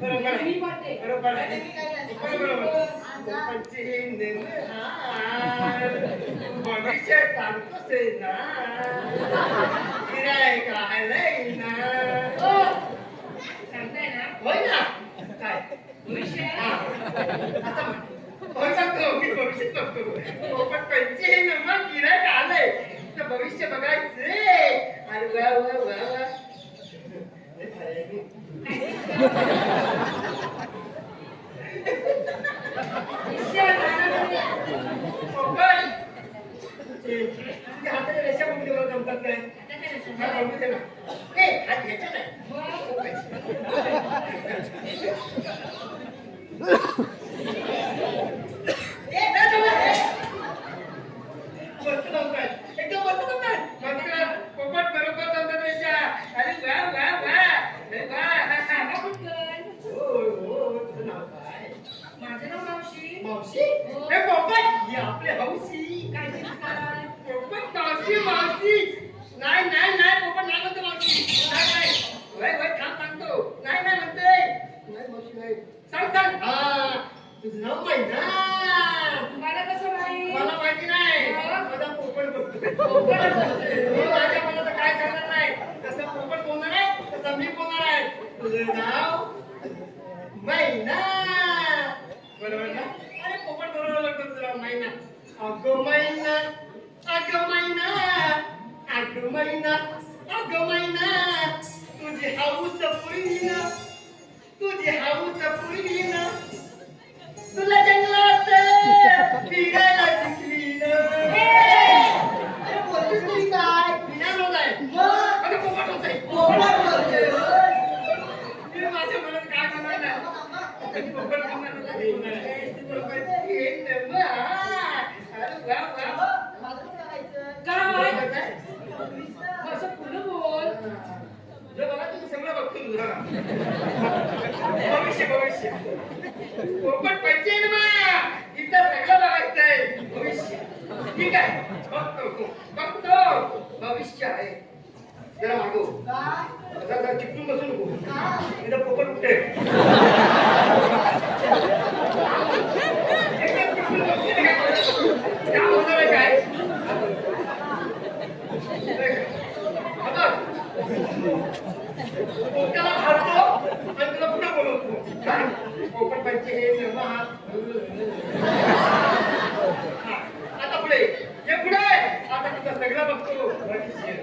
बरोबर आहे. बरोबर. पंचे हे नव. भविष्य सांगतोस ना. गिऱ्हाईक आलंय ना. सांगताय ना होय ना. काय भविष्य आता होय सांगतो. मी भविष्य सांगतो. पण पंचे हे नव गिऱ्हाईक आलंय तर भविष्य बघायचंय. अरे वा वा वा वा. हाताच्या रेषा कुठे जमतात काय? हा, जमू दे ना. ए, हात घ्यायचा नाही. ए, काय झालं? मस्त जमताय. एकदम मस्त जमताय. मस्त. पोपट बरोबर जमतात रेषा. अरे वा वा वा. अरे वा. सांगा कुठलं हो, तुझं नाव काय? माझं नाव मावशी मावशी? ए, पोपट, ही आपली हौशी. काय दिसतात पोपट मावशी मावशी. नाही नाही नाही पोपट नाही म्हणतो मावशी. नाही नाही. वय वय थांब सांगतो. नाही नाही म्हणतोय. नाही मावशी नाही. सांग सांग. हा तुझं नाव माहिती ना. मला कसं माहित मला माहिती नाही. माझा पोपट बोलतोय. पोपट बोलतोय. हो, माझ्या मला तर काय सांगणार नाही. तसं पोपट बोलणार आहे तसं मी बोलणार आहे. तुझं नाव मैना. बरोबर ना? अरे पोपट बरोबर लागतो तुझं नाव मैना. अगं मैना. अगं मैना. अगं मैना. अगं मैना. तुझी हाऊस पुरली ना. तुझी हाऊस पुरली ना. तुला जंगलात फिरायला शिकली ना. अरे बोलतेस तरी काय? विना बोल आहे. अगं पोपट होत आहे. माझ्या मनात काय होणार नाही. पोपट होणार नाही. पोपट हे नव. अरे वा वा. काय असं पुढं बोल तुझं बघा तुम्ही सगळं बघतो तुझं. भविष्य भविष्य. पोपट पंचे ना. इथं सगळं बघायचंय. भविष्य. ठीक आहे. बघतो बघतो. भविष्य आहे. जरा मागो. जरा चिपटून बसू नको. इथं पोपट कुठे? एकदम चिपटून बसू नका. काय होणार आहे काय? त्याला हारतो आणि तुला पुन्हा बोलवतो. पोपट पंचे हे नव. आता पुढे हे पुढे. आता तुझं सगळं बघतो. भविष्य.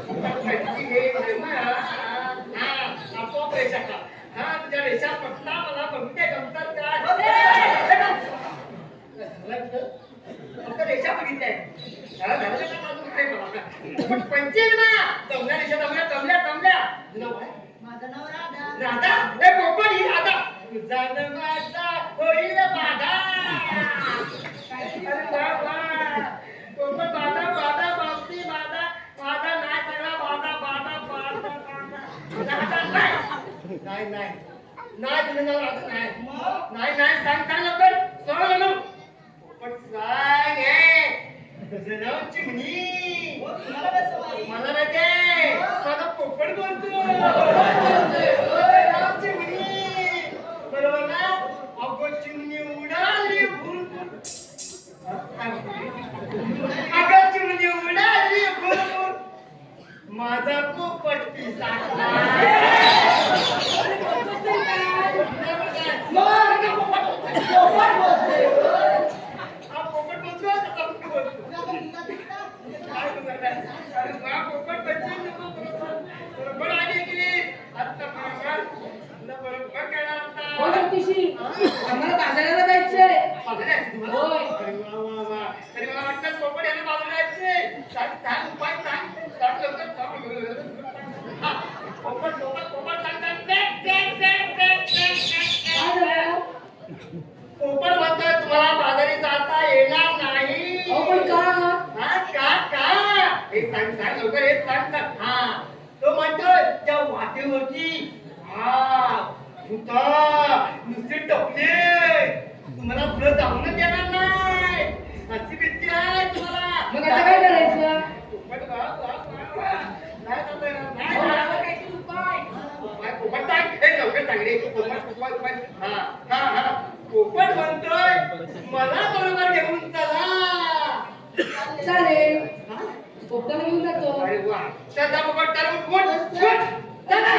पोपट पंचे हे नव. हा आपोआप रेषा का. हा तुझ्या रेषा पटला मला बघू दे जमतात काय. फक्त रेषा बघितल्या. पण पंचे ना. जमल्या रेषा जमल्या जमल्या जमल्या. तुझं काय? माझं नाव राधा. राधा. ए पोपट ही राधा. तुझा माझा होईल बाधा. अरे वा वा. पोपट बाधा बाधा बाबती बाधा बाधा नाही सगळा बाधा बाधा बाधा बाधा. राधा नाही. नाही नाही नाही तुझं नाव राधा नाही. नाही नाही सांग सांग लवकर. सोड म्हणू. पोपट सांग. तुझं नाव चिमणी. मला कसं माहित? मला माहिती आहे. माझा पोपट बोलतो. नाव चिमणी. बरोबर ना. अगं चिमणी उडाली. अगं चिमणी हो ज्योतिषी आम्हाला बाजाराला जायचंय होय काय झालं? पोपट म्हणतोय तुम्हाला बाजारी जाता येणार नाही. अहो पण का हे सांग लवकर हे सांग. हा तो म्हणतोय त्या वाटेवरची नुसते टपले तुम्हाला पुढे जाऊनच देणार नाही अशी भीती आहे तुम्हाला. मग आता काय करायचं? पोपट नाही जाता येणार. नाही अहो, जाता मला काहीतरी उपाय. पोपट सांग हे लवकर सांग रे. पोपट हा पोपट म्हणतोय मला बरोबर घेऊन चला. चालेल पोपटाला घेऊन जातो. अरे वा सदा पोपट चला चला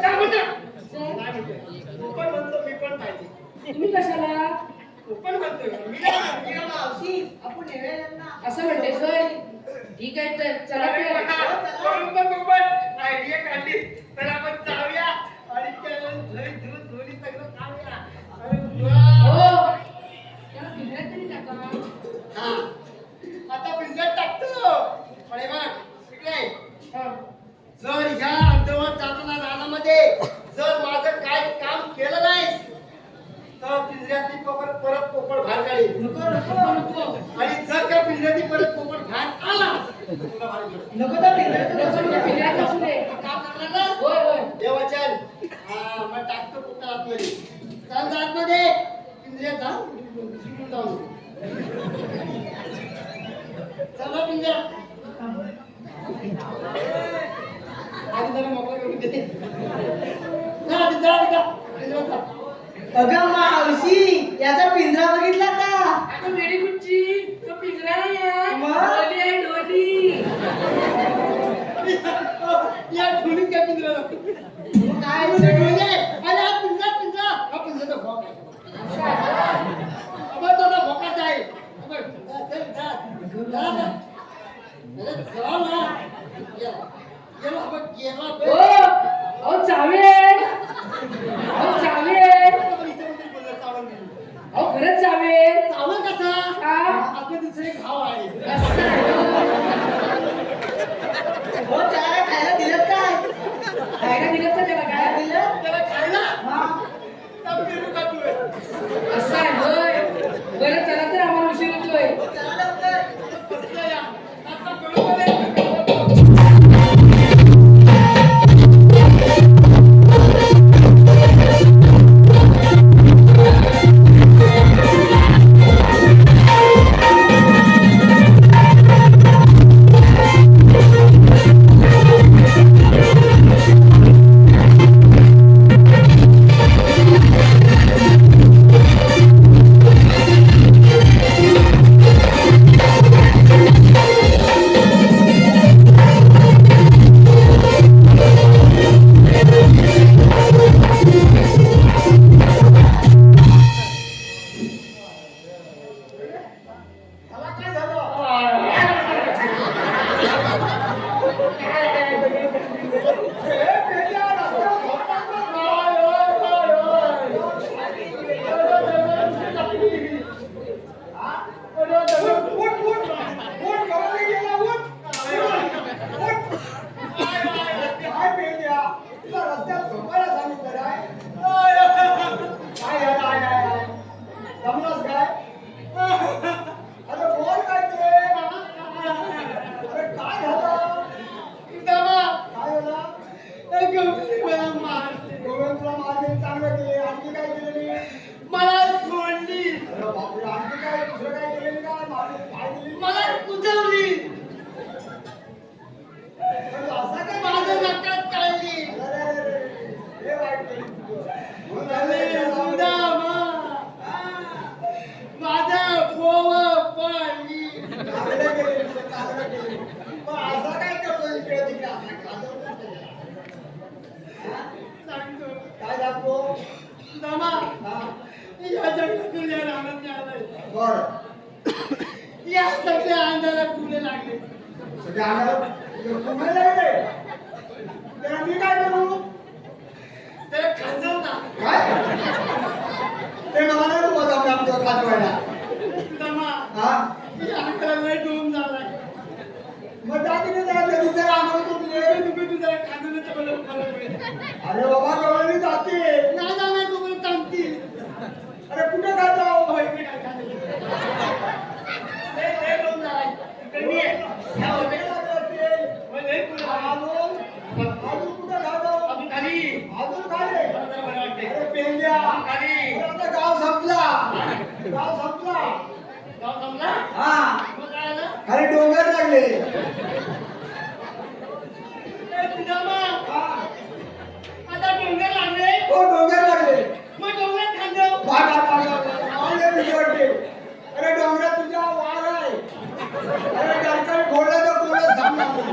चल म्हणतो. नाही म्हणतोय. पोपट म्हणतो मी पण पाहिजे. तुम्ही कशाला पोपट म्हणतोय मी नाही. मावशी आपण नेवऱ्याला असं म्हणतेस होय? ठीक आहे तर चला अरे तर. वा, बरोबर पोपट आयडिया काढली तर आपण जाऊया आणि त्याला घरी दूध धुली सगळं खाऊया. अरे वा. हो त्याला भिजण्यात तरी टाका. हा आता पिंजऱ्यात टाकतो. अरे बघ इकडे हा. जर ह्या अर्धवट जाताना रानामध्ये जर माझं काय काम केलं नाहीस तर पिंजऱ्यातली परत पोपट बाहेर काढेल. नको. आणि जर त्या पिंजऱ्यातली परत पोपट बाहेर आला तुला बाहेर काढेल. नको तर भिजण्याचं नको, बसून नको, घे. भिजण्यात नसू दे. काम करणार ना होय होय देवाचल. हा मग टाकतो पोपट आतमध्ये. चाल आतमध्ये पिंजऱ्यात जा. शिकून जाऊ चला पिंजरा आधी जरा मोकळं करून दे. जा पिंजरा पिंजरा जा. अगं मावशी याचा पिंजरा बघितला का? अगं वेडी कुठची तो पिंजरा नाही आहे. मग? डोली आहे डोली. या ठुलीत काय पिंजरा मग काय अरे हा पिंजरा हा पिंजरा भोका अबे तो भोकाच आहे. अबे जा ना. गेला अबे गेला बे. हो अहो चावी आहे. अहो चावी आहे. अहो खरंच चावी आहे. चावलं कसा का? आपल्या दुसरे घाव आहे. हो त्याला खायला दिलं काय? खायला दिलं तर त्याला काय काय दिलं? त्याला खायला हा. तर पेरू का तू असं आहे होय. बरं चला तर आम्हाला उशीर होतोय. चला लवकर. आता बरोबर आहे. सगळ्या अंगाला फुले लागले. सगळ्या अंगाला कुंभे लागले. तर मी काय करू? ते खाजव ना. काय? ते मला नाही तू बजावलं आमचं खाजवायला. दमा. हा? तुझ्या अंगाला लय डोम झालाय. मग दाखीने जायचं तुझ्या अंगावर तुटले. तुम्ही तुझ्या खाजवण्याचं मला फरक पडेल. अरे बाबा गवळणी जाते. नाही जाणार तुम्हाला सांगतील. अरे कुठे काय जाऊ? होय, मी काय खाजवलं. लय डोम झालाय. इकडे मी आहे. ह्या हॉटेलला होय, लय पुढे आहे. अजून कुठे काय जाऊ? अजून खाली. अजून काय रे? जरा बरं वाटतंय. अरे पेंड्या. खाली. आता गाव संपला. गाव संपला. गाव जमला? हा. मग काय आलं? अरे डोंगर लागले. ए, तुझ्या मग. हा. आता डोंगर लागले. हो डोंगर लागले. मग डोंगरात खांदव. आले विजवटे. अरे डोंगरात तुझ्या वाघ आहे. अरे डरकाळी फोडला तर कोणच थांबणार नाही.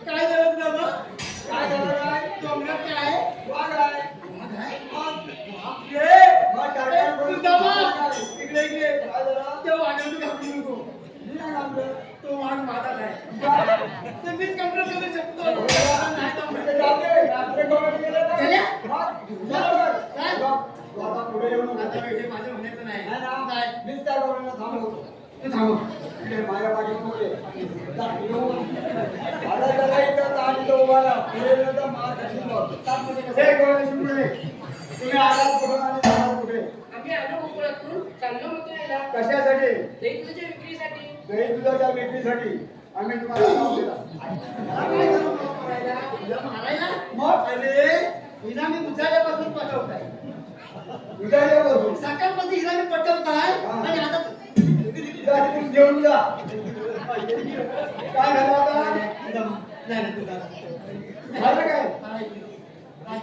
काय झालं तुझ्या मग? काय झालं काय? डोंगरात काय आहे? वाघ आहे. ये. मग डरकाळी फोडून तुझ्या मग. वाघ आहे. इकडे इकडे. काय झालं? त्या वाघाला तू घाबरू नको. मी नाही घाबरत. तो वाघ माझाच आहे. ते मीच कंट्रोल करू शकतो. नाही जमलं. ते जाते. अरे डोंगर गेले ना. गेल्या? मग बरोबर. काय? तू आता पुढे येऊ नको. आता हे माझं म्हणायचं नाही. नाही ना? नाही. मीच त्या डोंगराला थांबवतो. तू थांब. इकडे माझ्या पाठीमागे ये. जा, येऊ. आता त्याला इथं ताण इथं उभा राहा. पुढे गेलं तर मार खाशील बघ. हे गोळ्या शिकले. तुम्ही आलात कुठून आणि जाणार कुठे? आम्ही आलो कोकणातून. चाललो होतो याला. कशासाठी? दही दुधाच्या विक्रीसाठी. दही दुधाच्या विक्रीसाठी आम्ही तुम्हाला नाव दिला. काय करू मग मारायला? तुला मारायला? मग अरे, हिला मी उजाड्यापासून पटवताय. दुधाच्या बसून सकाळपासून हिला मी पटवताय. आणि आता जा तिथून घेऊन जा. काय झालं आता? नाही तू दादा. झालं काय? काय?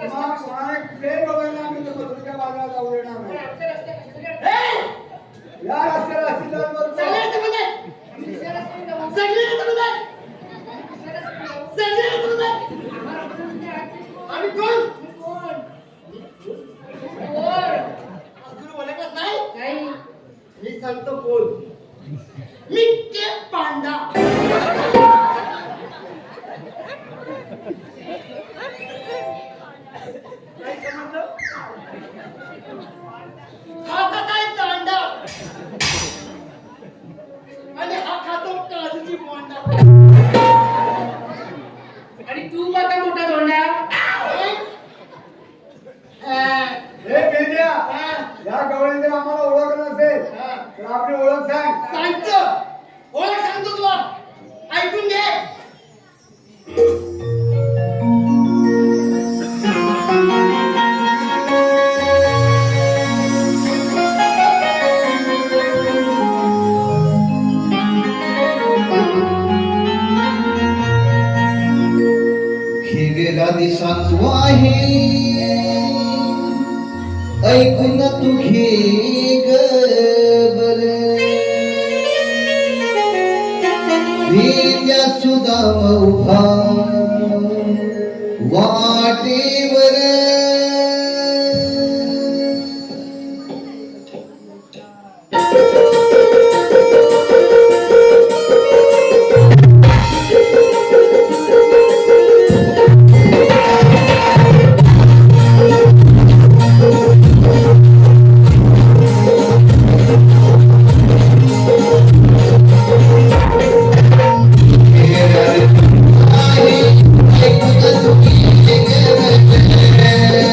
मग कोणाला प्लेन बघायला आम्ही तर मथुरेच्या बाजारात जाऊ देणार नाही. या रस्त्याला असतील तर बरोबर. आम्ही कोण? तुला ओळखत नाही? मी सांगतो कोण. मी के पांडा. काय समजलं? हा काय दांडा आणि हा खातो काजूची बोंडा. आणि तू बघा मोठा धोंडा. हे पेंड्या, या गवळी जर आम्हाला ओळख नसेल तर आपली ओळख सांग. सांगतो. ओळख सांगतो तुला. ऐकून घे. हे गेला दिसाचो आहे ऐकून तू घे ग बरे त्या सुदाम उभा वाटेवर आहे ऐकून तू घे ग बरे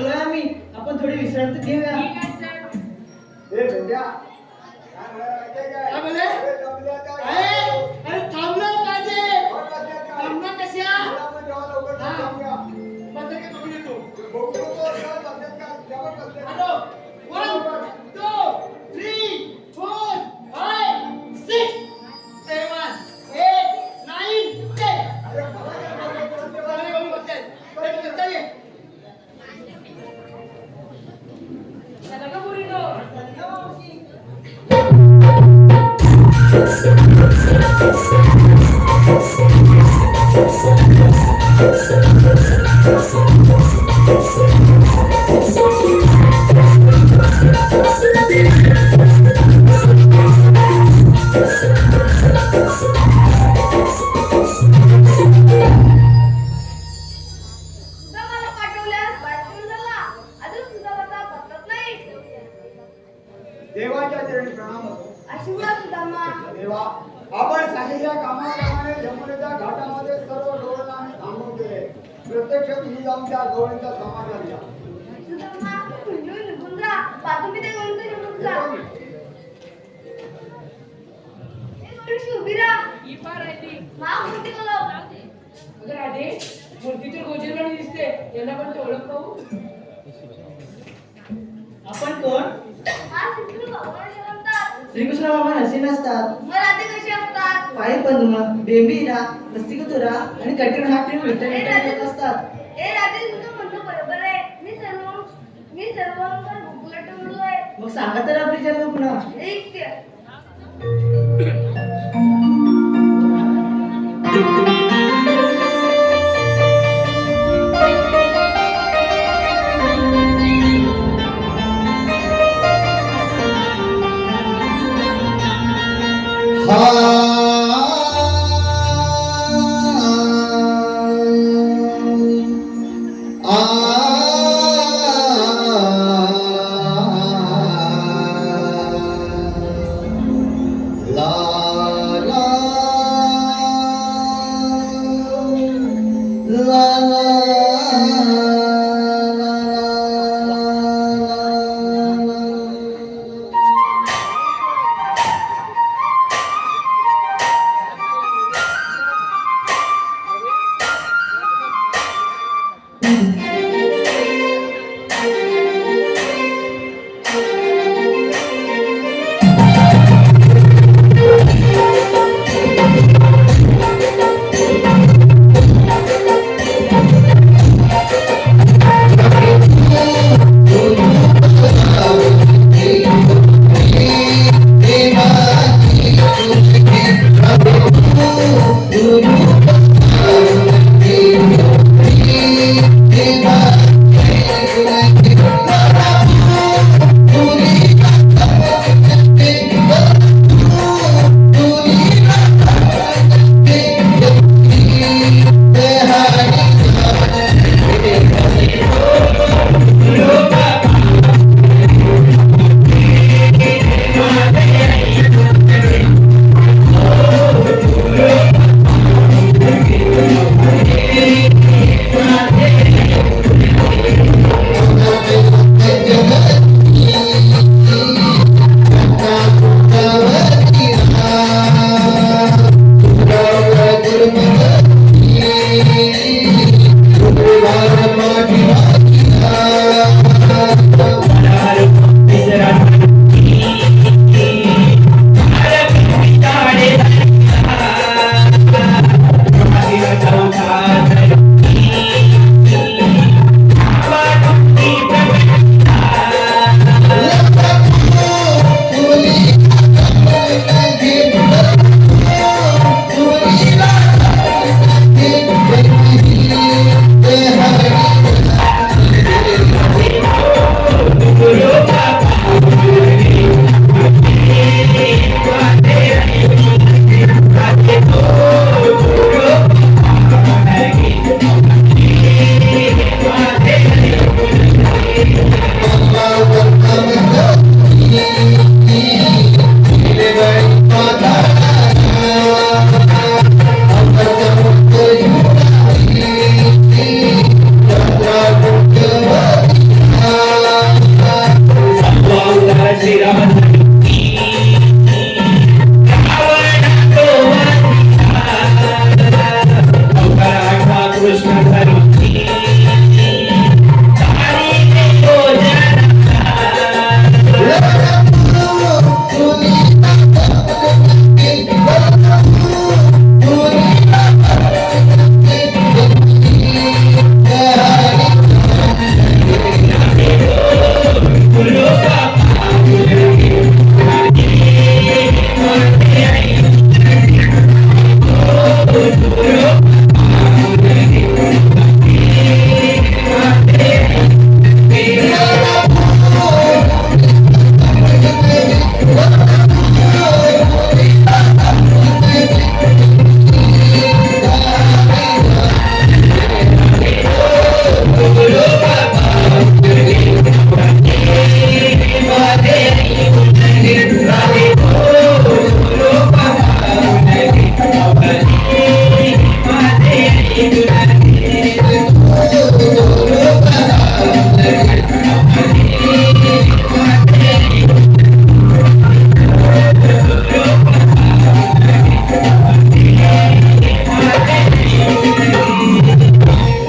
दमलोय आम्ही. आपण थोडी विश्रांती घेऊया. ठीक आहे चल. हे भेट्या काय म्हणायचं काय? काय बोलले? अरे जमल्या काय? अरे थांबलं पाहिजे. कोण वाजल्यात काय? थांबलं कशा? तुला पण जेव्हा लवकर हा. थांबूया. पत्रिका बघून येतो. बघू नको, काय जमल्यात काय? जेवण बसले. हॅलो. 1 2 3 4 5 6 7 8 9 10. अरे मला काय बोलायचं? चालेल, बघू बघताय. चालेल, चालेल. चला का पोरीनो? सुद्धा मला पाठवल्यास बाहेर झाला. अजून सुद्धा मला बदलत नाही. देवाच्या चरणी प्रणाम असो. आशीर्वाद सुदामा. देवा आपण सांगितलेल्या कामाप्रमाणे यमुनेच्या घाटामध्ये सर्व डोळ्यांना आम्ही थांबवून दिले. प्रत्यक्ष तुम्ही जाऊन त्या गवळीचा समाचार द्या. सुदामा म्हणजे निघून जा. तुम्ही ते गवळीचं निघून जा. ए गवळीची उभी राहा. ही पार आहे ती. माग मूर्ती बोलव. अगं राधे, मूर्ती तर गोजरवाणी दिसते. यांना पण ते ओळख पाहू. आपण कोण? हा श्रीकृष्ण भगवान म्हणतात. श्रीकृष्ण बाबा हसी नसतात. मग राधे कशी असतात? पायी पद्म, बेंबीरा, मस्तिकतुरा आणि कठीण हात ठेवून विठ्ठल ए विठ्ठल राधे करत असतात. ए राधे तुझं म्हणणं बरोबर आहे. मी सर्वांवर भुगला ठेवलोय. मग सांगा तर आपली जन्मकुणा. एक ते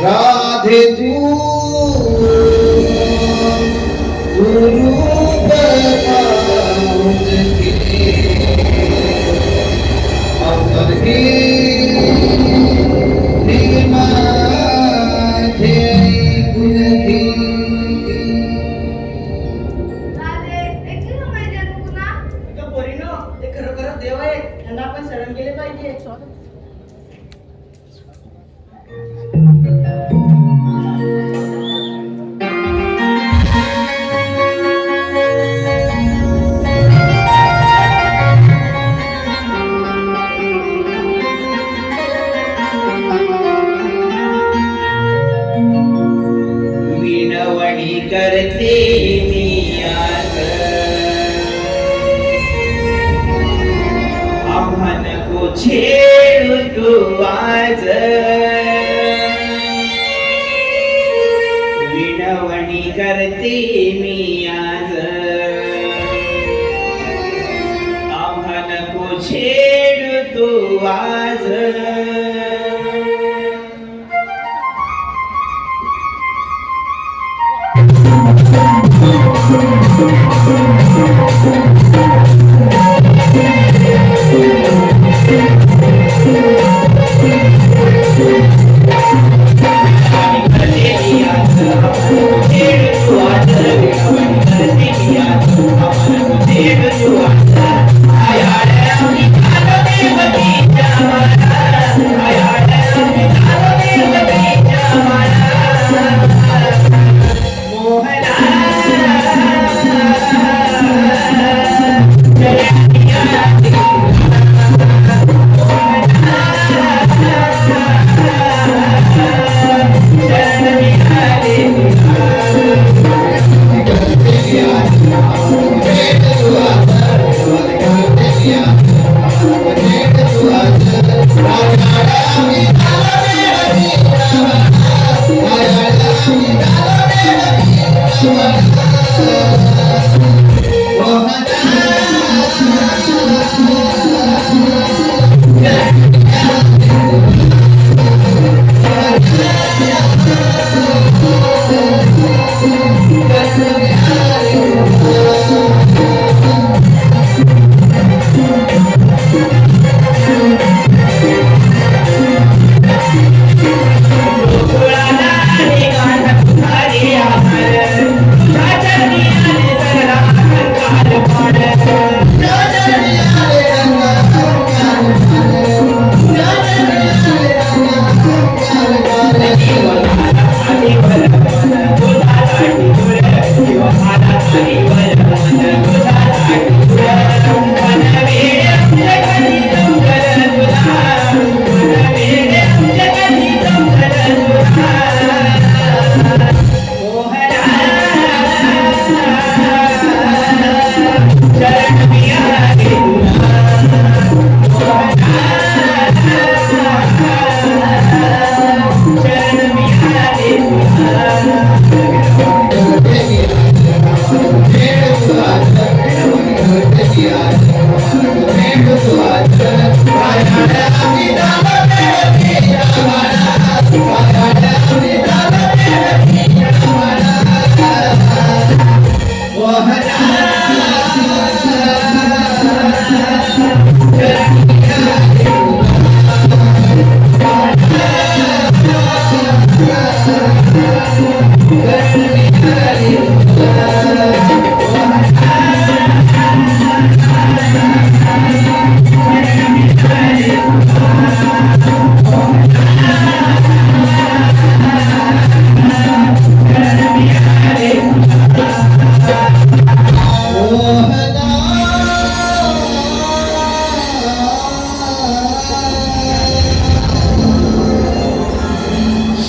राधे तू रूप अवतर के राधे एकटी समजायचे तुला अगं पोरीनो, ते खरोखर देव आहेत, त्यांना आपण शरण गेले पाहिजे. विनवणी करते मी आज आव्हान को छेडू तू आज विनवणी करते मी आज आव्हान को छेडू तू आज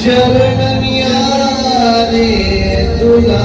शरण मी आले तुला